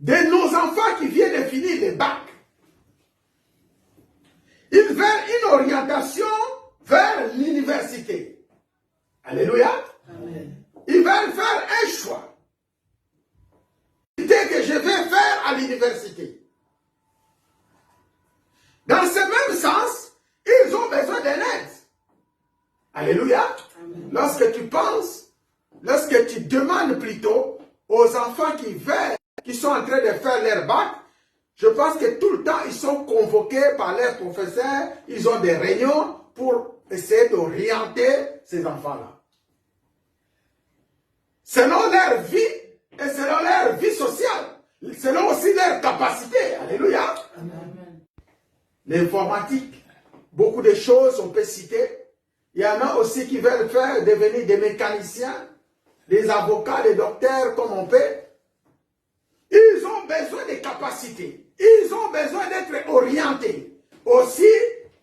de nos enfants qui viennent de finir le bac. Ils veulent une orientation vers l'université. Alléluia. Amen. Ils veulent faire un choix. Dès que je vais faire à l'université. Dans ce même sens, ils ont besoin d'un aide. Alléluia. Amen. Lorsque tu penses, lorsque tu demandes plutôt aux enfants qui sont en train de faire leur bac, je pense que tout le temps, ils sont convoqués par leurs professeurs, ils ont des réunions pour essayer d'orienter ces enfants-là. Selon leur vie et selon leur vie sociale, selon aussi leur capacité. Alléluia. L'informatique, beaucoup de choses on peut citer. Il y en a aussi qui veulent devenir des mécaniciens, des avocats, des docteurs, comme on peut. Ils ont besoin de capacités. Ils ont besoin d'être orientés. Aussi,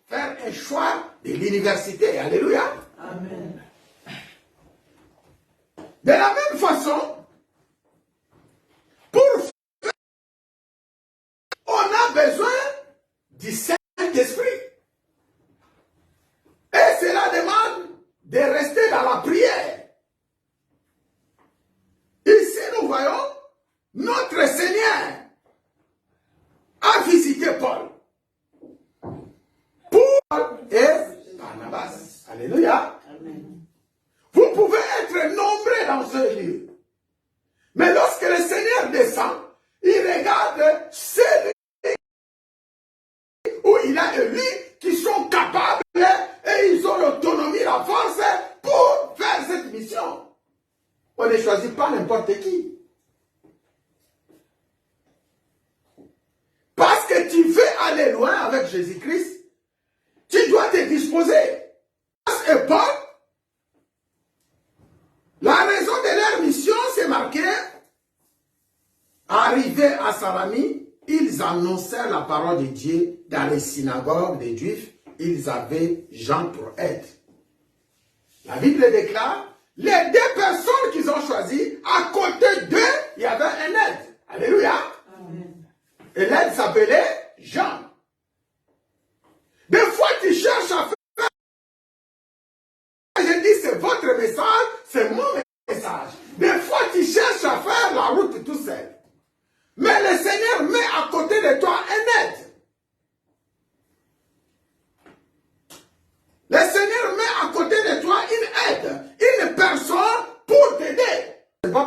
faire un choix de l'université. Alléluia. Amen. De la même façon, on a besoin du Saint-Esprit. Et cela demande de rester dans la prière. Ici, nous voyons notre Seigneur a visité Paul. Paul et Barnabas. Alléluia. Amen. Vous pouvez être nombreux dans ce lieu. Mais lorsque le Seigneur descend, il regarde ceux où il a élu qui sont capables et ils ont l'autonomie, la force pour faire cette mission. On ne choisit pas n'importe qui. Parce que tu veux aller loin avec Jésus-Christ, tu dois te disposer. Et Paul, la raison de leur mission, c'est marqué, arrivés à Salamie, ils annonçaient la parole de Dieu dans les synagogues des Juifs. Ils avaient Jean pour aide. La Bible déclare, les deux personnes qu'ils ont choisies, à côté d'eux, il y avait un aide. Alléluia. Amen. Et l'aide s'appelait Jean. Des fois, tu cherches à faire. Je dis, c'est votre message, c'est mon message. Des fois, tu cherches à faire la route tout seul. Mais le Seigneur met à côté de toi un aide. Le Seigneur met à côté de toi une aide, une personne pour t'aider. C'est pas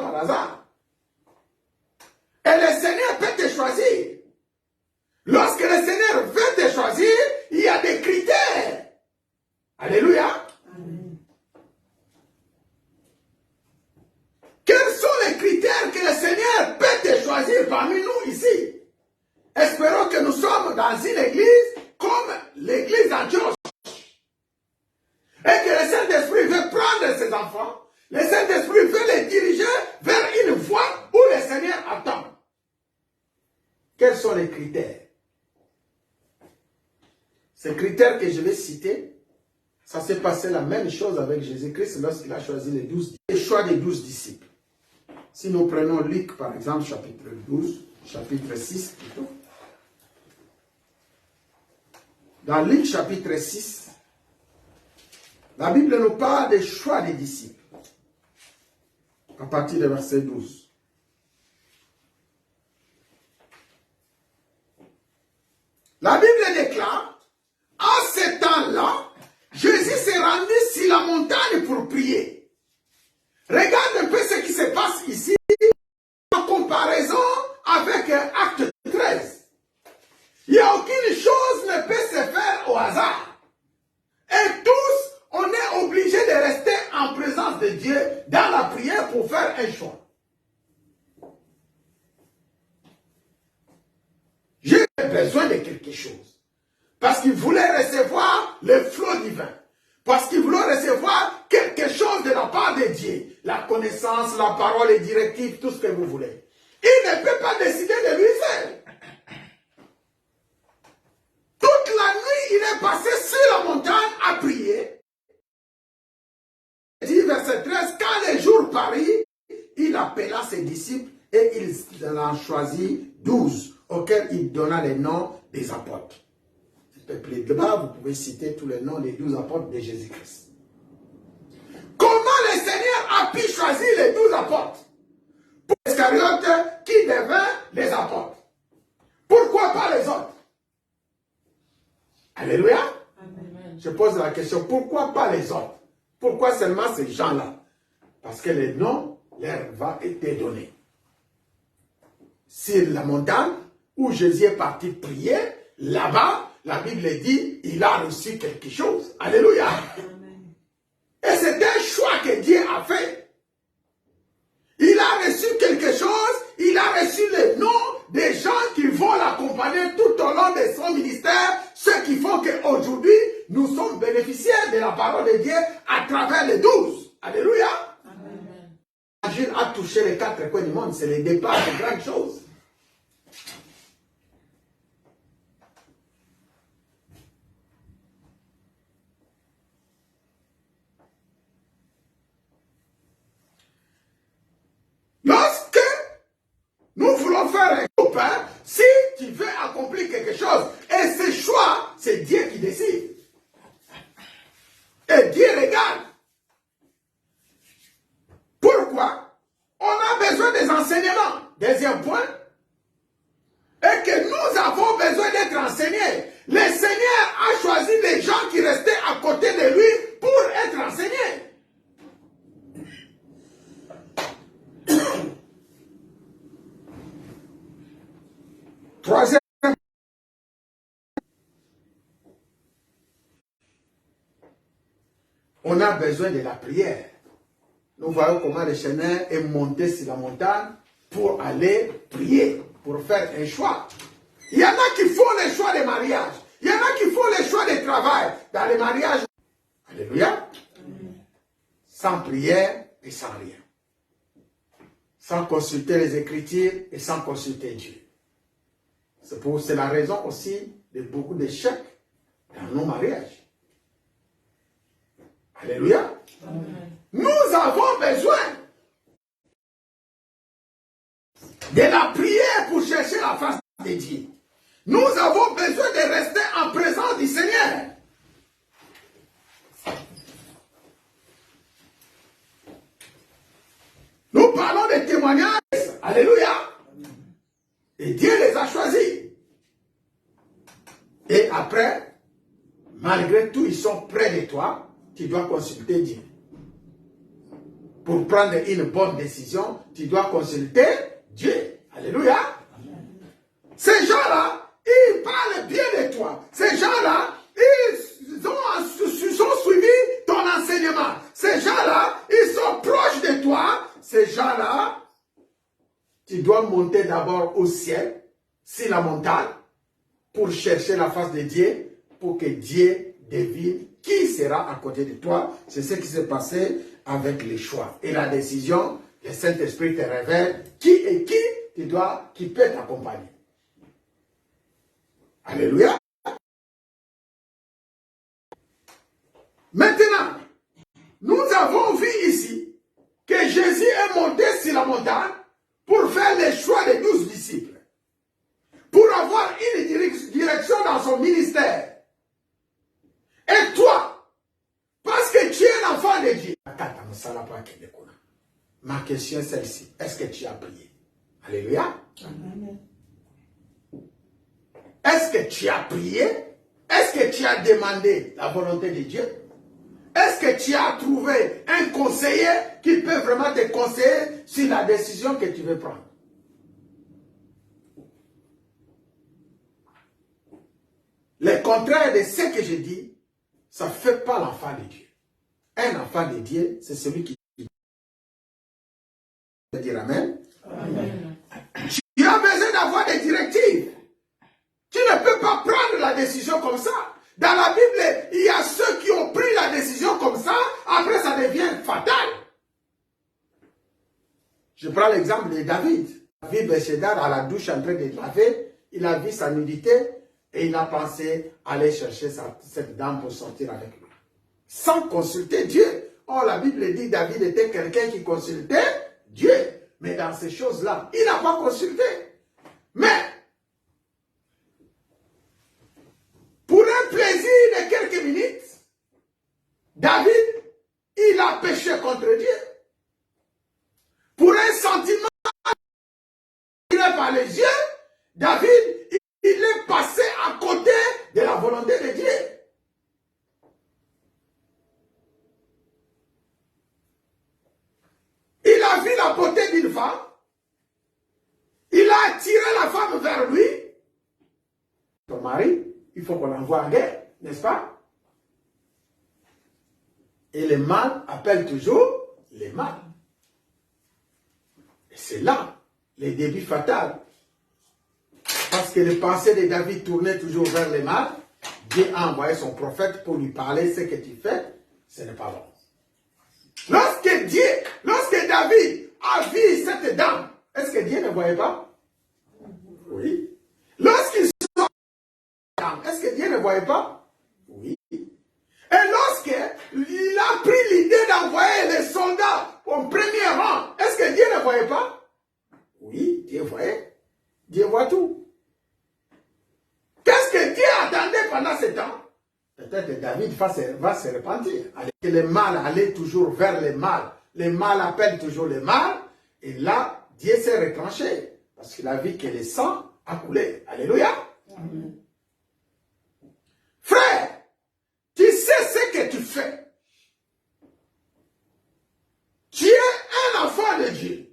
choisir. Lorsque le Seigneur veut te choisir, il y a des critères. Alléluia. Amen. Quels sont les critères que le Seigneur peut te choisir parmi nous ici? Espérons que nous sommes dans une église comme l'église d'Antioche. Et que le Saint-Esprit veut prendre ses enfants. Le Saint-Esprit veut les diriger vers une voie où le Seigneur attend. Quels sont les critères? Ces critères que je vais citer, ça s'est passé la même chose avec Jésus-Christ lorsqu'il a choisi le choix des 12 disciples. Si nous prenons Luc, par exemple, chapitre 12, chapitre 6 plutôt. Dans Luc, chapitre 6, la Bible nous parle des choix des disciples. À partir du verset 12. La Bible déclare, en ce temps-là, Jésus s'est rendu sur la montagne pour prier. Regarde un peu ce qui se passe ici en comparaison avec Acte 13. Il n'y a aucune chose ne peut se faire au hasard. Et tous, on est obligé de rester en présence de Dieu dans la prière pour faire un choix. J'ai besoin de quelque chose. Parce qu'il voulait recevoir le flot divin. Parce qu'il voulait recevoir quelque chose de la part de Dieu. La connaissance, la parole, les directives, tout ce que vous voulez. Il ne peut pas décider de lui seul. Toute la nuit, il est passé sur la montagne à prier. Il dit, verset 13, quand le jour parut, il appela ses disciples et il en choisit 12, auxquels il donna les noms des apôtres. Là, vous pouvez citer tous les noms des 12 apôtres de Jésus-Christ. Comment le Seigneur a pu choisir les 12 apôtres? Pour Iscariote qui devint les apôtres. Pourquoi pas les autres? Alléluia. Amen. Je pose la question, pourquoi pas les autres? Pourquoi seulement ces gens-là? Parce que le nom leur va être donné. Sur la montagne où Jésus est parti prier, là-bas, la Bible dit, il a reçu quelque chose. Alléluia. Amen. Et c'est un choix que Dieu a fait. Il a reçu quelque chose, il a reçu le nom des gens qui vont l'accompagner tout au long de son ministère, ceux qui font qu'aujourd'hui, nous sommes bénéficiaires de la parole de Dieu à travers les 12. Alléluia. Amen. Jésus a touché les 4 coins du monde, c'est le départ de grandes choses. Lorsque nous voulons faire un copain, si tu veux accomplir quelque chose, et ce choix, c'est Dieu qui décide. Et Dieu regarde. Pourquoi? On a besoin des enseignements. Deuxième point, et que nous avons besoin d'être enseignés. Le Seigneur a choisi les gens qui restaient à côté de lui pour être enseignés. Troisième, on a besoin de la prière. Nous voyons comment le Seigneur est monté sur la montagne pour aller prier, pour faire un choix. Il y en a qui font le choix des mariages. Il y en a qui font le choix du travail. Dans les mariages, alléluia, sans prière et sans rien. Sans consulter les Écritures et sans consulter Dieu. C'est la raison aussi de beaucoup d'échecs dans nos mariages. Alléluia. Amen. Nous avons besoin de la prière pour chercher la face de Dieu. Nous avons besoin de rester en présence du Seigneur. Nous parlons des témoignages. Alléluia. Et Dieu les a choisis. Et après, malgré tout, ils sont près de toi. Tu dois consulter Dieu. Pour prendre une bonne décision, tu dois consulter Dieu. Alléluia. gens-là, ils parlent bien de toi. Ces gens-là, ils ont suivi ton enseignement. Ces gens-là, ils sont proches de toi. Ces gens-là, tu dois monter d'abord au ciel, sur la montagne, pour chercher la face de Dieu, pour que Dieu devine qui sera à côté de toi. C'est ce qui s'est passé avec les choix. Et la décision, le Saint-Esprit te révèle qui est qui peut t'accompagner. Alléluia. Maintenant, nous avons vu ici que Jésus est monté sur la montagne pour faire les choix des 12 disciples, pour avoir une direction dans son ministère. Et toi, parce que tu es l'enfant de Dieu, ma question est celle-ci. Est-ce que tu as prié? Alléluia. Amen. Est-ce que tu as prié? Est-ce que tu as demandé la volonté de Dieu? Est-ce que tu as trouvé un conseiller qui peut vraiment te conseiller sur la décision que tu veux prendre? Le contraire de ce que je dis, ça ne fait pas l'enfant de Dieu. Un enfant de Dieu, c'est celui qui peut dire Amen. Amen. Tu as besoin d'avoir des directives. Tu ne peux pas prendre la décision comme ça. Dans la Bible, il y a ceux qui ont pris la décision comme ça, après ça devient fatal. Je prends l'exemple de David. David Béchédar à la douche en train de laver, il a vu sa nudité et il a pensé aller chercher cette dame pour sortir avec lui. Sans consulter Dieu. Oh, la Bible dit que David était quelqu'un qui consultait Dieu. Mais dans ces choses-là, il n'a pas consulté. Mais, pour un plaisir de quelques minutes, David, il a péché contre Dieu. Pour un sentiment tiré par les yeux, David, il est passé à côté de la volonté de Dieu. Il a vu la beauté d'une femme. Il a attiré la femme vers lui. Ton mari, il faut qu'on l'envoie en guerre, n'est-ce pas? Et le mal appelle toujours le mal. Et c'est là le début fatal. Parce que les pensées de David tournaient toujours vers le mal. Dieu a envoyé son prophète pour lui parler ce que tu fais, ce n'est pas bon. Lorsque David a vu cette dame, est-ce que Dieu ne voyait pas? Oui. Lorsqu'il sort de la dame, est-ce que Dieu ne voyait pas? Oui. Et lorsqu'il a pris l'idée d'envoyer les soldats au premier rang, est-ce que Dieu ne voyait pas? Oui, Dieu voyait. Dieu voit tout. Qu'est-ce que Dieu attendait pendant ce temps? Peut-être que David va se repentir. Que le mal allait toujours vers le mal. Le mal appelle toujours le mal. Et là, Dieu s'est retranché. Parce qu'il a vu que le sang a coulé. Alléluia. Amen. Frère, tu sais ce que tu fais. Tu es un enfant de Dieu.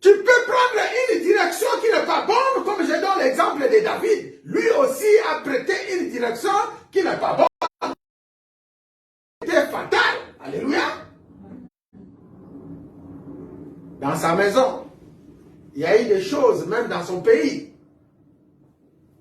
Tu peux prendre une direction qui n'est pas bonne, comme je donne l'exemple de David. Lui aussi a prêté une direction qui n'est pas bonne. C'était fatal. Alléluia. Dans sa maison, il y a eu des choses, même dans son pays.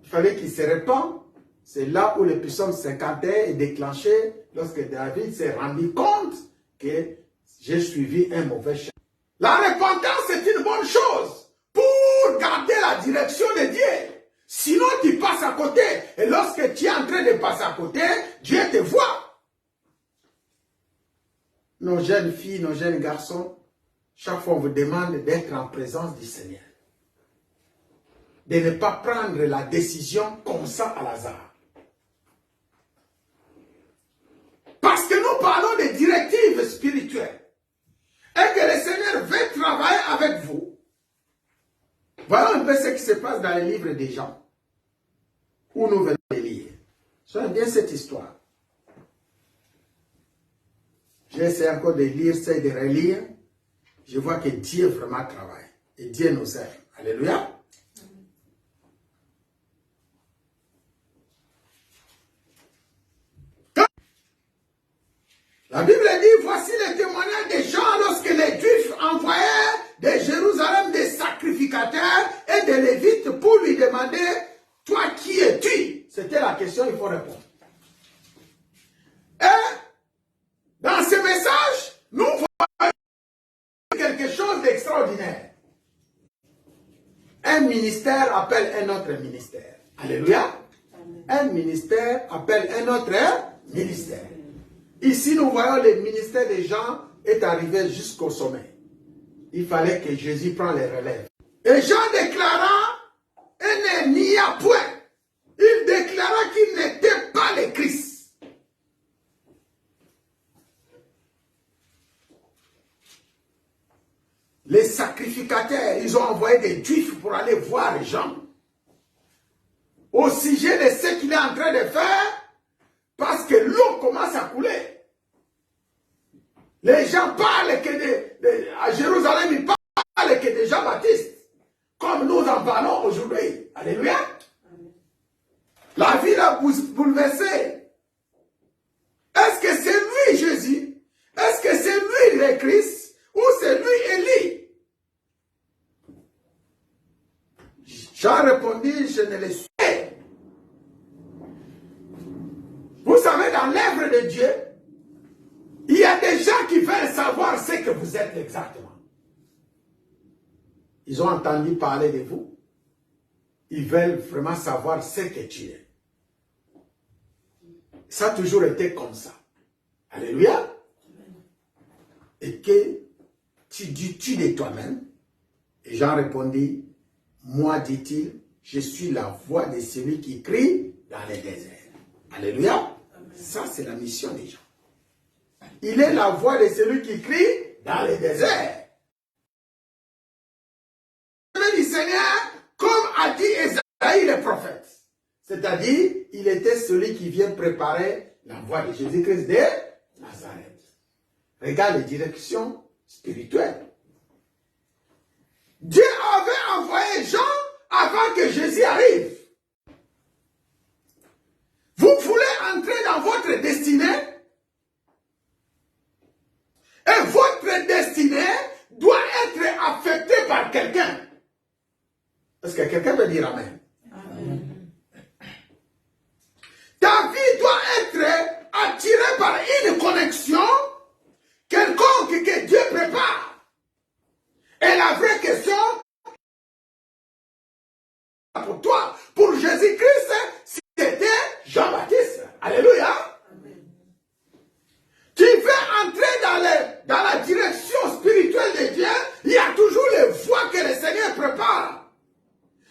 Il fallait qu'il se répande. C'est là où le psaume 51 est déclenché, lorsque David s'est rendu compte que j'ai suivi un mauvais chemin. La repentance est une bonne chose pour garder la direction de Dieu. Sinon, tu passes à côté. Et lorsque tu es en train de passer à côté, Dieu te voit. Nos jeunes filles, nos jeunes garçons, chaque fois on vous demande d'être en présence du Seigneur. De ne pas prendre la décision comme ça à hasard. Parce que nous parlons de directives spirituelles. Et que le Seigneur veut travailler avec vous. Voilà un peu ce qui se passe dans les livres des gens. Où nous venons de lire. J'aime bien cette histoire. J'essaie encore de lire, c'est de relire. Je vois que Dieu vraiment travaille. Et Dieu nous aide. Alléluia. La Bible dit, voici le témoignage des gens lorsque les Juifs envoyèrent de Jérusalem des sacrificateurs et des Lévites pour lui demander, toi qui es-tu? C'était la question, il faut répondre. Et dans ce message, nous voyons quelque chose d'extraordinaire. Un ministère appelle un autre ministère. Alléluia. Un ministère appelle un autre ministère. Ici, nous voyons le ministère des gens est arrivé jusqu'au sommet. Il fallait que Jésus prenne les relèves. Et Jean déclara, et ne nia point. Il déclara qu'il n'était pas le Christ. Les sacrificateurs, ils ont envoyé des Juifs pour aller voir Jean au sujet de ce qu'il est en train de faire, parce que l'eau commence à couler. Les gens parlent que à Jérusalem, ils parlent que de Jean-Baptiste, comme nous en parlons aujourd'hui. Alléluia. La ville a bouleversé. Est-ce que c'est lui Jésus? Est-ce que c'est lui le Christ? Ou c'est lui Élie? Jean répondit, je ne le suis pas. Vous savez, dans l'œuvre de Dieu, il y a des gens qui veulent savoir ce que vous êtes exactement. Ils ont entendu parler de vous. Ils veulent vraiment savoir ce que tu es. Ça a toujours été comme ça. Alléluia. Et que tu dis-tu de toi-même? Et Jean répondit, moi, dit-il, je suis la voix de celui qui crie dans les déserts. Alléluia. Ça, c'est la mission des gens. Il est la voix de celui qui crie dans les déserts. Le du Seigneur, comme a dit Esaïe le prophète. C'est-à-dire, il était celui qui vient préparer la voie de Jésus-Christ de Nazareth. Regarde les directions spirituelles. Dieu avait envoyé Jean avant que Jésus arrive. Vous voulez entrer dans votre destinée? Et votre destinée doit être affectée par quelqu'un. Est-ce que quelqu'un peut dire Amen? Amen. Ta vie doit être attirée par une connexion quelconque que Dieu prépare. Et la vraie question pour toi, pour Jésus-Christ, c'était Jean-Baptiste. Alléluia. Amen. Tu veux entrer dans la direction spirituelle de Dieu, il y a toujours les voies que le Seigneur prépare.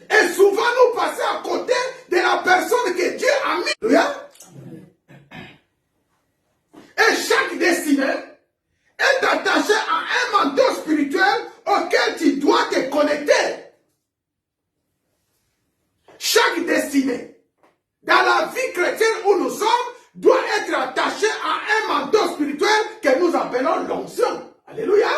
Et souvent nous passons à côté de la personne que Dieu a mis. Alléluia. Et chaque destinée est attachée à un manteau spirituel auquel tu dois te connecter. Chaque destinée, dans la vie chrétienne où nous sommes, doit être attachée à un manteau spirituel que nous appelons l'onction. Alléluia.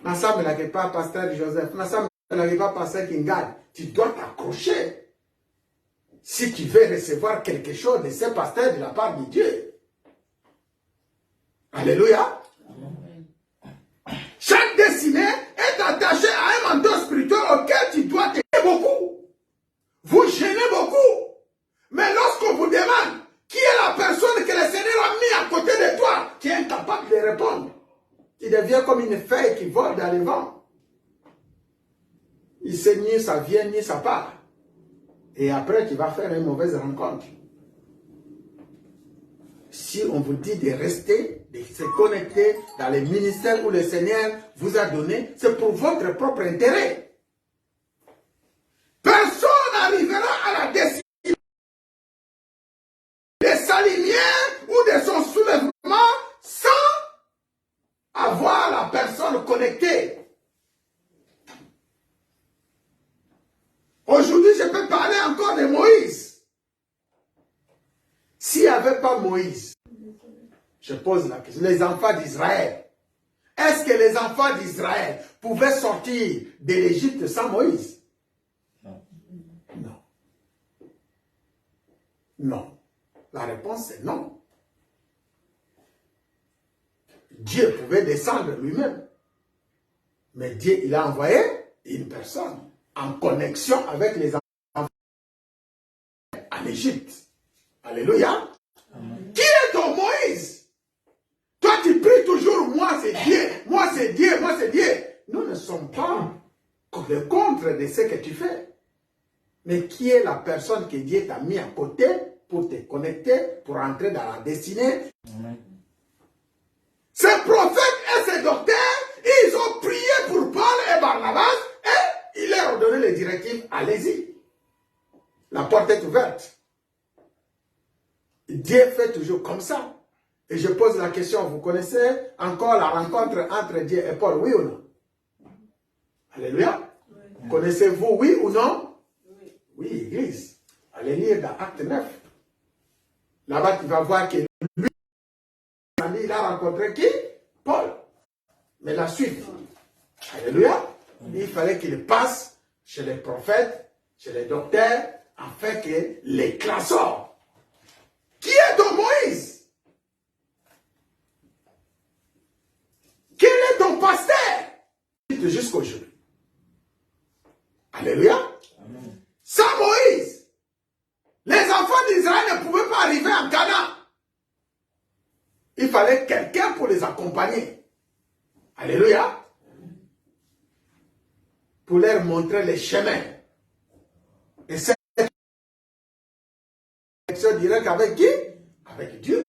Ensemble, la pas pasteur Joseph, ensemble, la pas pasteur Kingal, tu dois t'accrocher si tu veux recevoir quelque chose de ce pasteur de la part de Dieu. Alléluia. Chaque destinée est attachée à un manteau spirituel auquel tu dois t'aider beaucoup. Vous gênez beaucoup. Mais lorsqu'on vous demande qui est la personne que le Seigneur a mis à côté de toi, tu es incapable de répondre. Tu deviens comme une feuille qui vole dans le vent. Il sait ni ça vient ni ça part. Et après, tu vas faire une mauvaise rencontre. Si on vous dit de rester, de se connecter dans les ministères où le Seigneur vous a donné, c'est pour votre propre intérêt. Personne n'arrivera à la décision de sa lumière ou de son soulèvement sans avoir la personne connectée. Aujourd'hui, je peux parler encore de Moïse. S'il n'y avait pas Moïse, je pose la question, les enfants d'Israël, est-ce que les enfants d'Israël pouvaient sortir de l'Égypte sans Moïse? Non. Non. Non. La réponse est non. Dieu pouvait descendre lui-même. Mais Dieu, il a envoyé une personne en connexion avec les enfants en Égypte. Alléluia. Amen. Qui est ton Moïse? Toi, tu pries toujours, moi c'est Dieu, moi c'est Dieu, moi c'est Dieu. Nous ne sommes pas contre de ce que tu fais. Mais qui est la personne que Dieu t'a mis à côté pour te connecter, pour entrer dans la destinée? Amen. Ces prophètes et ces docteurs, ils ont prié pour Paul et Barnabas et il leur a donné les directives. Allez-y. La porte est ouverte. Dieu fait toujours comme ça. Et je pose la question, vous connaissez encore la rencontre entre Dieu et Paul, oui ou non? Alléluia. Oui. Connaissez-vous, oui ou non? Oui. Oui, Église. Allez lire dans Acte 9. Là-bas, tu vas voir que lui, il a rencontré qui? Paul. Mais la suite. Alléluia. Il fallait qu'il passe chez les prophètes, chez les docteurs, afin que l'éclat sorte. Qui est ton Moïse? Quel est ton pasteur? Jusqu'aujourd'hui. Alléluia. Amen. Sans Moïse, les enfants d'Israël ne pouvaient pas arriver en Canaan. Il fallait quelqu'un pour les accompagner. Alléluia. Pour leur montrer les chemins. Et cette connexion directe avec qui? Avec Dieu.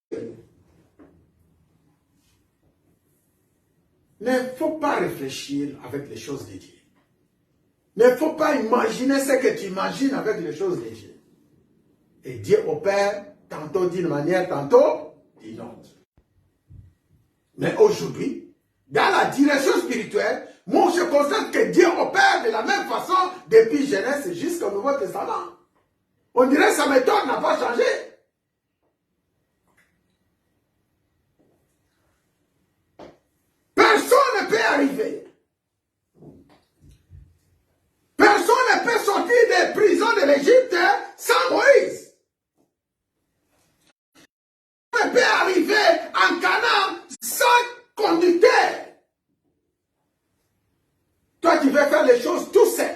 Il ne faut pas réfléchir avec les choses de Dieu. Il ne faut pas imaginer ce que tu imagines avec les choses de Dieu. Et Dieu opère tantôt d'une manière, tantôt d'une autre. Mais aujourd'hui, dans la direction spirituelle, moi je constate que Dieu opère de la même façon depuis Genèse jusqu'au Nouveau Testament. On dirait que sa méthode n'a pas changé. Personne ne peut arriver. Personne ne peut sortir des prisons de l'Égypte sans Moïse. Personne ne peut arriver en Canaan sans conducteur. Toi, tu veux faire les choses tout seul.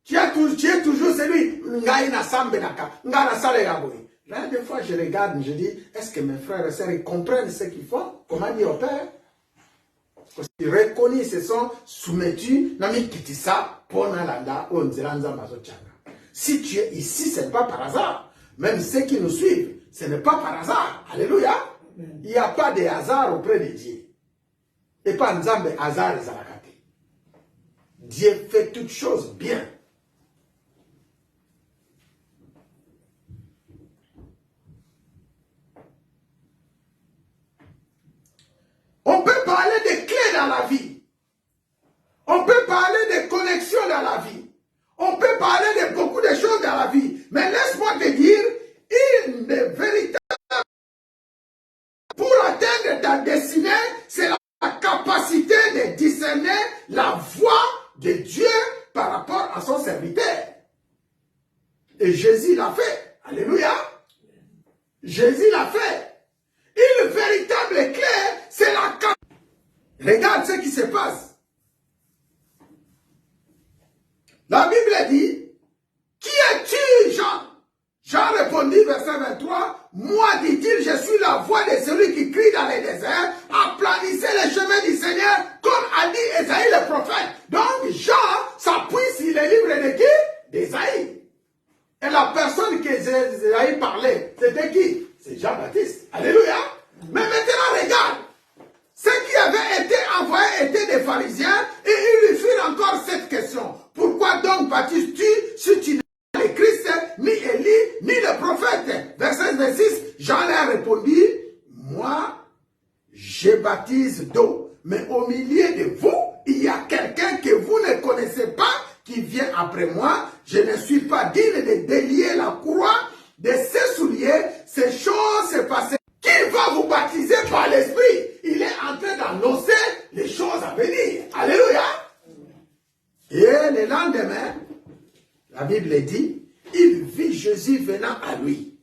Tu es toujours celui. Là, des fois, je regarde, je dis, est-ce que mes frères et sœurs, ils comprennent ce qu'ils font? Comment ils opèrent? Parce qu'ils reconnaissent, ils se sont soumettus. Si tu es ici, ce n'est pas par hasard. Même ceux qui nous suivent, ce n'est pas par hasard. Alléluia. Il n'y a pas de hasard auprès de Dieu. Et pas de hasard les alakate. Dieu fait toutes choses bien. On peut parler de clés dans la vie. On peut parler de connexions dans la vie. On peut parler de beaucoup de choses dans la vie. Mais laisse-moi te dire, une des véritables pour atteindre ta destinée, c'est la capacité de discerner la voix de Dieu par rapport à son serviteur. Et Jésus l'a fait. Alléluia. Jésus l'a fait. Une véritable clé, c'est la capacité. Regarde ce qui se passe. La Bible dit, qui es-tu, Jean? Jean répondit, verset 23, moi, dit-il, je suis la voix de celui qui crie dans les déserts, aplanissez les chemins du Seigneur, comme a dit Esaïe le prophète. Donc, Jean s'appuie sur les livres de qui? D'Esaïe. Et la personne que Esaïe parlait, c'était qui? C'est Jean-Baptiste. Alléluia. Mais maintenant, regarde. Ceux qui avaient été envoyés étaient des pharisiens et ils lui firent encore cette question. Pourquoi donc baptises-tu si tu n'es pas le Christ, ni Élie, ni le prophète? Verset 26, Jean leur répondit, moi, je baptise d'eau, mais au milieu de vous, il y a quelqu'un que vous ne connaissez pas qui vient après moi. Je ne suis pas digne de délier la courroie de ses souliers. Ces choses se passaient. Qui va vous baptiser par l'Esprit? Il est en train d'annoncer les choses à venir. Alléluia. Et le lendemain, la Bible dit, il vit Jésus venant à lui.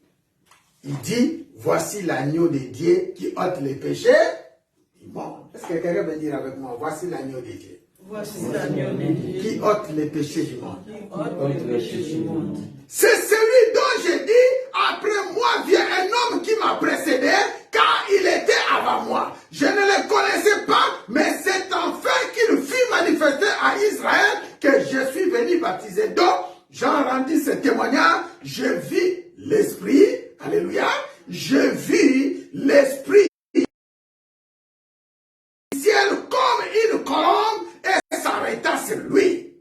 Il dit, voici l'agneau de Dieu qui ôte les péchés du Est-ce que quelqu'un peut dire avec moi, voici l'agneau de Dieu. Voici l'agneau de Dieu. Qui ôte les péchés du monde. C'est celui dont j'ai dit, après moi vient un homme qui m'a précédé, car il était avant moi. Je ne le connaissais pas, mais c'est enfin qu'il fut manifesté à Israël que je suis venu baptiser d'eau. Jean rendit ce témoignage, je vis l'Esprit, alléluia, je vis l'Esprit ciel comme une colombe et s'arrêta sur lui.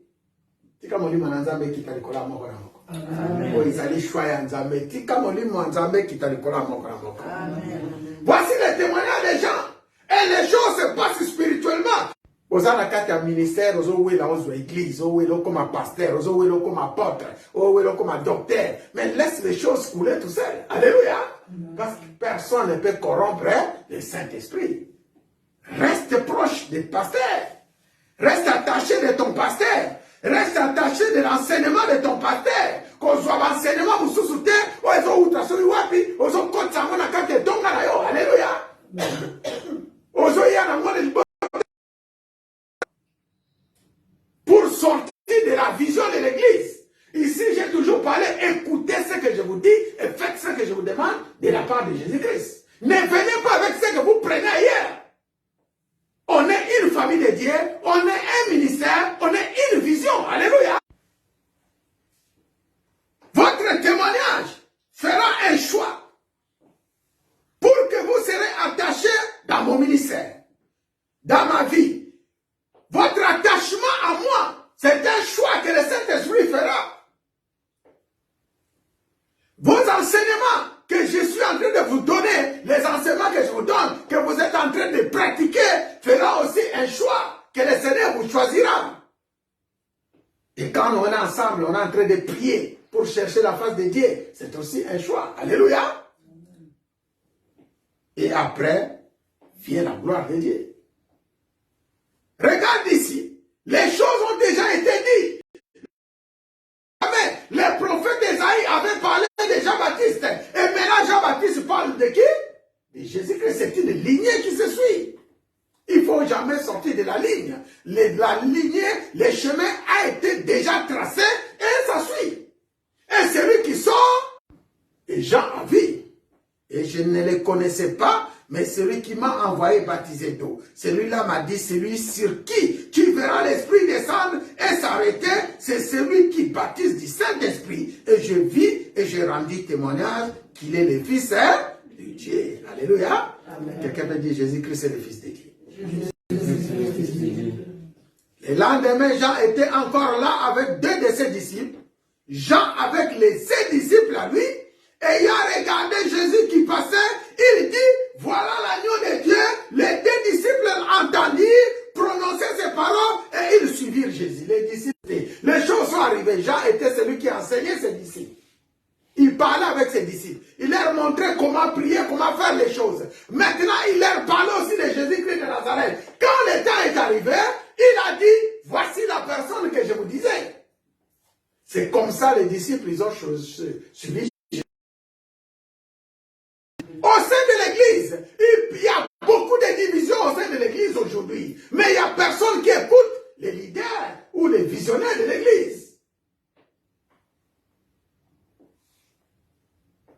Voici le témoignage des gens. Et les choses se passent spirituellement. Aux anakata ministère, aux ouéla aux églises, aux ouélo comme un pasteur, aux ouélo comme un apôtre, aux ouélo comme un docteur. Mais laisse les choses couler tout seul. Alléluia. Parce que personne ne peut corrompre le Saint-Esprit. Reste proche des pasteurs. Reste attaché de ton pasteur. Reste attaché de l'enseignement de ton pasteur. Qu'on soit l'enseignement, vous sous-soutenez, ou ils ont outrasé, wapi, ils ont compté ça, on a capté, donc, alléluia. Ils ont y pour sortir de la vision de l'église. Ici, j'ai toujours parlé, écoutez ce que je vous dis et faites ce que je vous demande de la part de Jésus-Christ. Ne venez pas avec ce que vous prenez ailleurs. On est une famille de Dieu, on est un ministère, on est une vision. Alléluia. Votre témoignage fera un choix pour que vous serez attachés dans mon ministère, dans ma vie. Votre attachement à moi, c'est un choix que le Saint-Esprit fera. Vos enseignements que je suis en train de vous donner, les enseignements que je vous donne, que vous êtes en train de pratiquer, fera aussi un choix que le Seigneur vous choisira. Et quand on est ensemble, on est en train de prier pour chercher la face de Dieu, c'est aussi un choix. Alléluia. Et après, vient la gloire de Dieu. Regarde ici, les choses ont déjà été dites. Les prophètes d'Ésaïe avaient parlé de Jean-Baptiste. Et maintenant Jean-Baptiste parle de qui? De Jésus-Christ. C'est une lignée qui se suit. Il ne faut jamais sortir de la ligne. La lignée, le chemin a été déjà tracé et ça suit. Et celui qui sort, et Jean a vu. Et je ne le connaissais pas, mais celui qui m'a envoyé baptiser d'eau, celui-là m'a dit, celui sur qui tu verras l'Esprit descendre et s'arrêter, c'est celui qui baptise du Saint-Esprit. Et je vis et je rendis témoignage qu'il est le Fils de Dieu. Alléluia. Quelqu'un peut dire Jésus-Christ est le Fils de Dieu. Le lendemain, Jean était encore là avec deux de ses disciples. Jean avec ses disciples à lui. Ayant regardé Jésus qui passait, il dit, voilà l'agneau de Dieu. Les deux disciples entendirent prononcer ces paroles et ils suivirent Jésus. Les disciples, les choses sont arrivées. Jean était celui qui enseignait ses disciples. Il parlait avec ses disciples. Il leur montrait comment prier, comment faire les choses. Maintenant, il leur parlait aussi de Jésus-Christ de Nazareth. Quand le temps est arrivé, il a dit, voici la personne que je vous disais. C'est comme ça les disciples, ils ont suivi. Au sein de l'église, il y a beaucoup de divisions au sein de l'église aujourd'hui. Mais il n'y a personne qui écoute les leaders ou les visionnaires de l'église.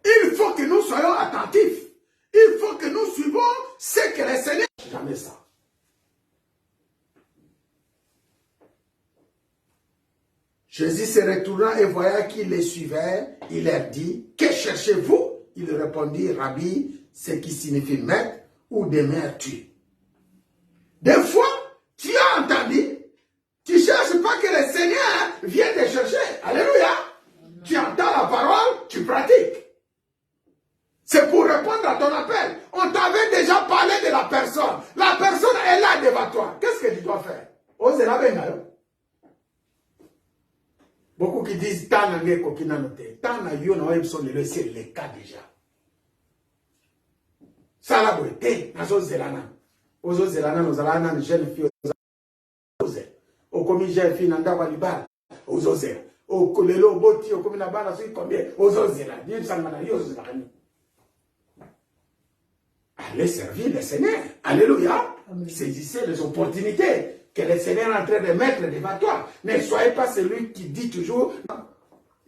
Il faut que nous soyons attentifs. Il faut que nous suivons ce que le Seigneur... Jamais ça. Jésus se retourna et voyant qu'ils les suivaient, il leur dit, que cherchez-vous? Il répondit, Rabbi, ce qui signifie maître ou demeures-tu? Des fois, tu as entendu, tu ne cherches pas que le Seigneur vienne te chercher. Alléluia. Tu entends la parole, tu pratiques. C'est pour répondre à ton appel. On t'avait déjà parlé de la personne. La personne est là devant toi. Qu'est-ce que tu dois faire? Beaucoup qui disent, c'est le cas déjà. Ça la beauté, nazo zelana. Ozo zelana, nous allons jeune fille, au commis jeune fille, nanda walibal, ozo zela. Au kolelo, boti, au commis nabana, c'est combien, ozo zela. Dieu s'en m'a dit, ozo zelani. allez servir le Seigneur. Alléluia. Saisissez les opportunités que le Seigneur est en train de mettre devant toi. Ne soyez pas celui qui dit toujours.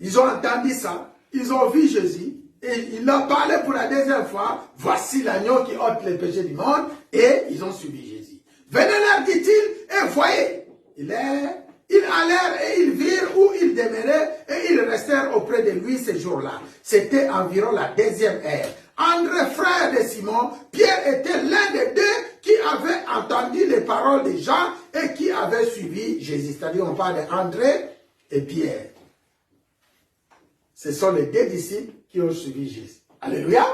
Ils ont entendu ça, ils ont vu Jésus, et il leur parlait pour la deuxième fois. Voici l'agneau qui ôte les péchés du monde, et ils ont suivi Jésus. Venez leur, dit-il, et voyez. Ils allèrent et ils virent où il demeurait, et ils restèrent auprès de lui ce jour-là. C'était environ la deuxième heure. André, frère de Simon, Pierre était l'un des deux qui avait entendu les paroles de Jean et qui avait suivi Jésus. C'est-à-dire, on parle d'André et Pierre. Ce sont les deux disciples qui ont suivi Jésus. Alléluia.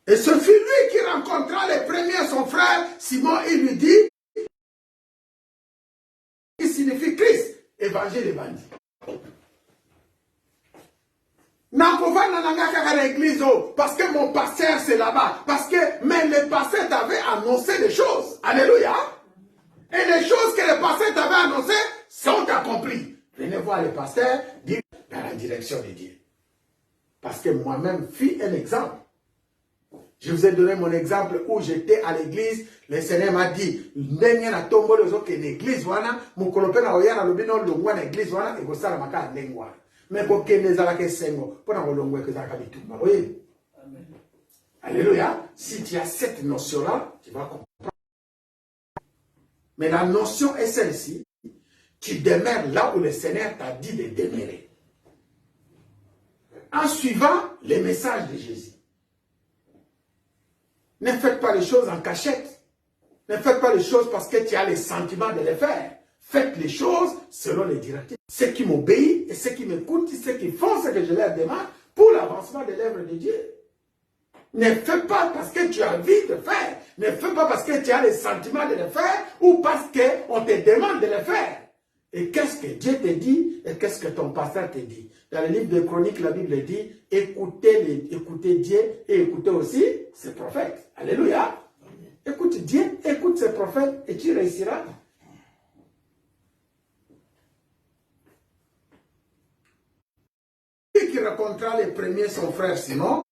Et ce fut lui qui rencontra les premiers son frère Simon. Il lui dit, qui signifie Christ, évangile et bandit. Parce que mon pasteur c'est là-bas. Mais le pasteur t'avait annoncé des choses. Alléluia. Et les choses que le pasteur t'avait annoncées sont accomplies. Venez voir le pasteur, dire dans la direction de Dieu. Parce que moi-même fis un exemple. Je vous ai donné mon exemple où j'étais à l'église. Le Seigneur m'a dit, l'église wana, mon colopé na oyana lobino longwa na église wana et gosala maka ndengwa. Mais pour que les alake sengo, pour na longwa que ça kabitumba. Oui. Alléluia. Si tu as cette notion-là, tu vas comprendre. Mais la notion est celle-ci. Tu demeures là où le Seigneur t'a dit de demeurer. En suivant les messages de Jésus. Ne faites pas les choses en cachette. Ne faites pas les choses parce que tu as les sentiments de les faire. Faites les choses selon les directives. Ceux qui m'obéissent et ceux qui m'écoutent, ceux qui font ce que je leur demande pour l'avancement de l'œuvre de Dieu. Ne fais pas parce que tu as envie de faire. Ne fais pas parce que tu as les sentiments de le faire ou parce qu'on te demande de le faire. Et qu'est-ce que Dieu te dit et qu'est-ce que ton pasteur te dit? Dans le livre de Chroniques, la Bible dit, écoutez Dieu et écoutez aussi ses prophètes. Alléluia. Écoute Dieu, écoute ses prophètes et tu réussiras. Qui rencontra les premiers son frère Simon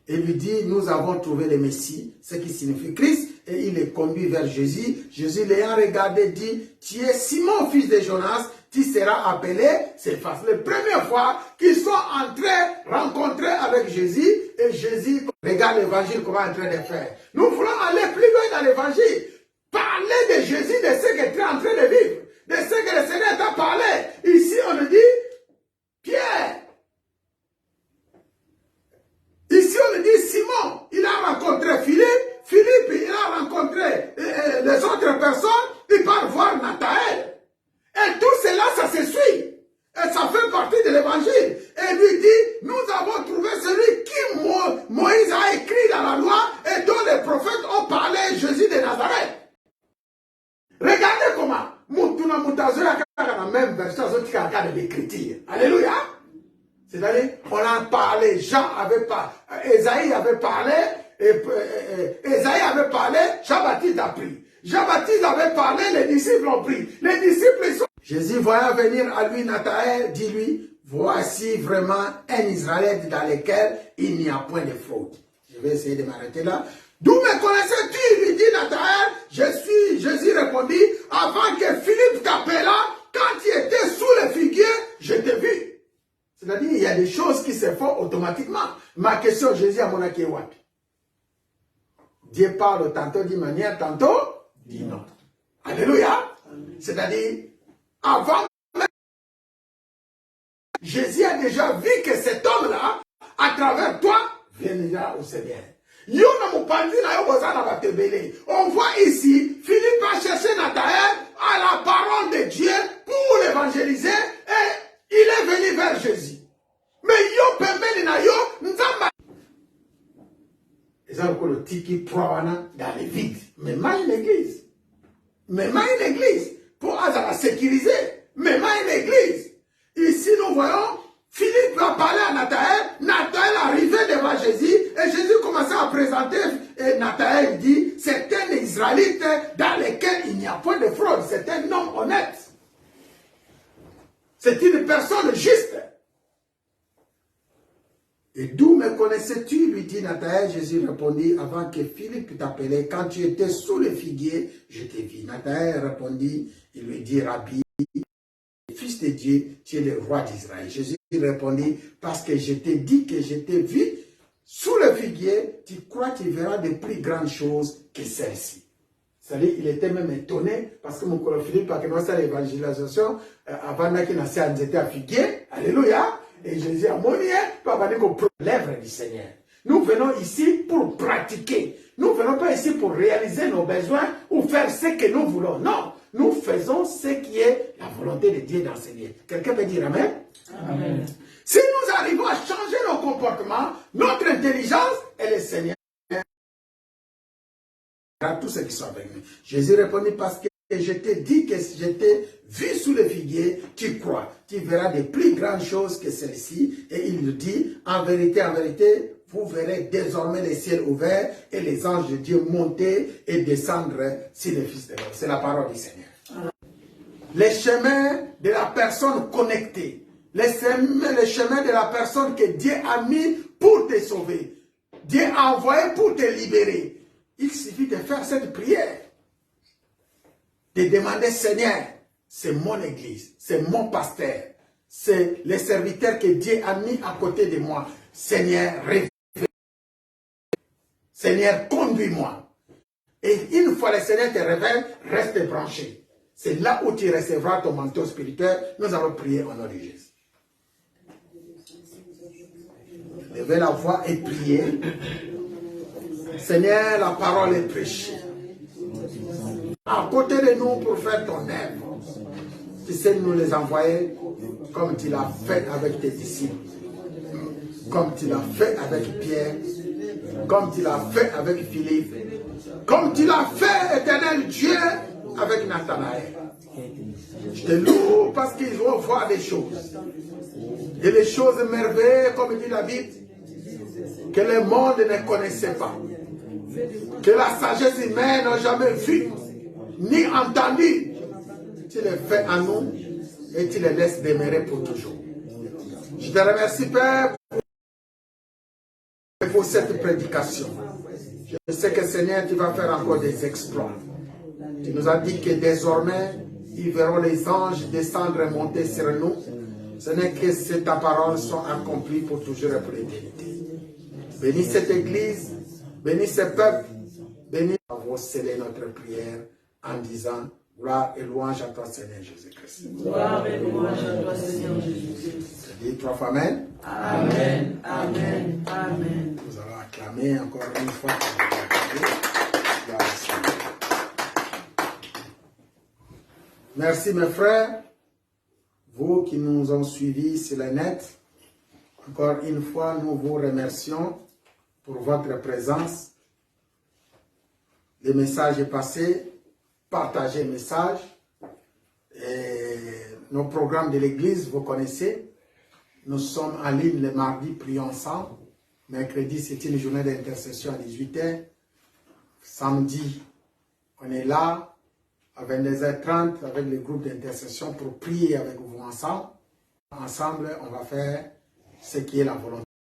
et lui dit, nous avons trouvé le Messie, ce qui signifie Christ, et il est conduit vers Jésus. Jésus l'ayant regardé dit, tu es Simon, fils de Jonas, tu seras appelé Céphas. La première fois qu'ils sont entrés, rencontrés avec Jésus, et Jésus regarde l'évangile comment il est en train de faire. Nous voulons aller plus loin dans l'évangile. Parler de Jésus, de ce que tu es en train de vivre, de ce que le Seigneur t'a parlé. Ici, on nous dit, Pierre. Ici, on nous dit Simon. Il a rencontré Philippe. Philippe, il a rencontré les autres personnes. Il part voir Nathanaël. Et tout cela, ça se suit. Et ça fait partie de l'évangile. Et lui dit, nous avons trouvé celui qui Moïse a écrit dans la loi et dont les prophètes ont parlé, Jésus de Nazareth. Regardez comment. La même version de l'écriture. Alléluia. C'est-à-dire, on a parlé, Jean avait parlé, Esaïe avait parlé, Esaïe avait parlé, Jean-Baptiste a pris. Jean-Baptiste avait parlé, les disciples ont pris. Les disciples sont... Jésus voyant venir à lui Nathanaël, dit-lui, voici vraiment un Israélite dans lequel il n'y a point de fraude. Je vais essayer de m'arrêter là. D'où me connaissais-tu? Lui dit Nathanaël, Jésus répondit, avant que Philippe t'appela, quand tu étais sous le figuier, je t'ai vu. C'est-à-dire, il y a des choses qui se font automatiquement. Ma question, Jésus à mon akéwapi. Dieu parle tantôt d'une manière, tantôt d'une autre. Alléluia. C'est-à-dire, avant même, Jésus a déjà vu que cet homme-là, à travers toi, viendra au Seigneur. On voit ici, Philippe a cherché Nathanaël à la parole de Dieu pour l'évangéliser et il est venu vers Jésus. Mais yo pembeni na yo nzamba. Et ça le tiki proana dans les vides. Mais mal une église. Mais mal une église. Pour la sécuriser. Mais mal une église. Ici nous voyons Philippe a parlé à Nathanaël. Nathanaël arrivait devant Jésus. Et Jésus commençait à présenter. Et Nathanaël dit, c'est un Israélite dans lequel il n'y a point de fraude. C'est un homme honnête. C'est une personne juste. Et d'où me connaissais-tu, lui dit Nathanaël. Jésus répondit, avant que Philippe t'appelait, quand tu étais sous le figuier, je t'ai vu. Nathanaël répondit, il lui dit, Rabbi, fils de Dieu, tu es le roi d'Israël. Jésus répondit, parce que je t'ai dit que je t'ai vu sous le figuier, tu crois que tu verras de plus grandes choses que celles-ci. C'est-à-dire, il était même étonné, parce que mon collègue Philippe a commencé l'évangélisation, avant qu'il n'ait pas à figuier, alléluia, et Jésus a monié, pour aller pour l'œuvre du Seigneur. Nous venons ici pour pratiquer. Nous ne venons pas ici pour réaliser nos besoins ou faire ce que nous voulons. Non, nous faisons ce qui est la volonté de Dieu dans ces lieux. Quelqu'un peut dire Amen? Amen. Si nous arrivons à changer nos comportements, notre intelligence et le Seigneur à tous ceux qui sont avec nous. Jésus répondit, parce que je t'ai dit que je t'ai vu sous le figuier, tu crois. Tu verras de plus grandes choses que celles-ci. Et il lui dit, en vérité, vous verrez désormais les ciels ouverts et les anges de Dieu monter et descendre sur le Fils de l'homme. C'est la parole du Seigneur. Les chemins de la personne connectée. Les chemins de la personne que Dieu a mis pour te sauver. Dieu a envoyé pour te libérer. Il suffit de faire cette prière. De demander, Seigneur, c'est mon église, c'est mon pasteur, c'est les serviteurs que Dieu a mis à côté de moi. Seigneur, réveille. Seigneur, conduis-moi. Et une fois le Seigneur te révèle, reste branché. C'est là où tu recevras ton manteau spirituel. Nous allons prier au nom de Jésus. Levez la voix et priez. Seigneur, la parole est prêchée. À côté de nous pour faire ton œuvre. Tu sais nous les envoyer comme tu l'as fait avec tes disciples. Comme tu l'as fait avec Pierre. Comme tu l'as fait avec Philippe. Comme tu l'as fait, éternel Dieu, avec Nathanaël. Je te loue parce qu'ils vont voir des choses. Et les choses merveilleuses, comme dit la Bible, que le monde ne connaissait pas. Que la sagesse humaine n'a jamais vu, ni entendu. Tu les fais à nous et tu les laisses demeurer pour toujours. Je te remercie, Père, pour cette prédication. Je sais que, Seigneur, tu vas faire encore des exploits. Tu nous as dit que désormais, ils verront les anges descendre et monter sur nous. Seigneur, que ta parole soit accomplie pour toujours et pour l'éternité. Bénis cette église, bénis ce peuple, bénis. Nous avons scellé notre prière en disant gloire et louange à toi, Seigneur Jésus-Christ. Gloire et louange à toi, Seigneur Jésus-Christ. Je dis 3 fois Amen. Amen, Amen, Amen. Nous allons acclamer encore une fois. Merci mes frères, vous qui nous ont suivis sur le net. Encore une fois, nous vous remercions pour votre présence. Le message est passé. Partagez le message. Et nos programmes de l'église, vous connaissez. Nous sommes en ligne le mardi, prions ensemble. Mercredi, c'est une journée d'intercession à 18 h. Samedi, on est là à 22h30 avec le groupe d'intercession pour prier avec vous ensemble. Ensemble, on va faire ce qui est la volonté.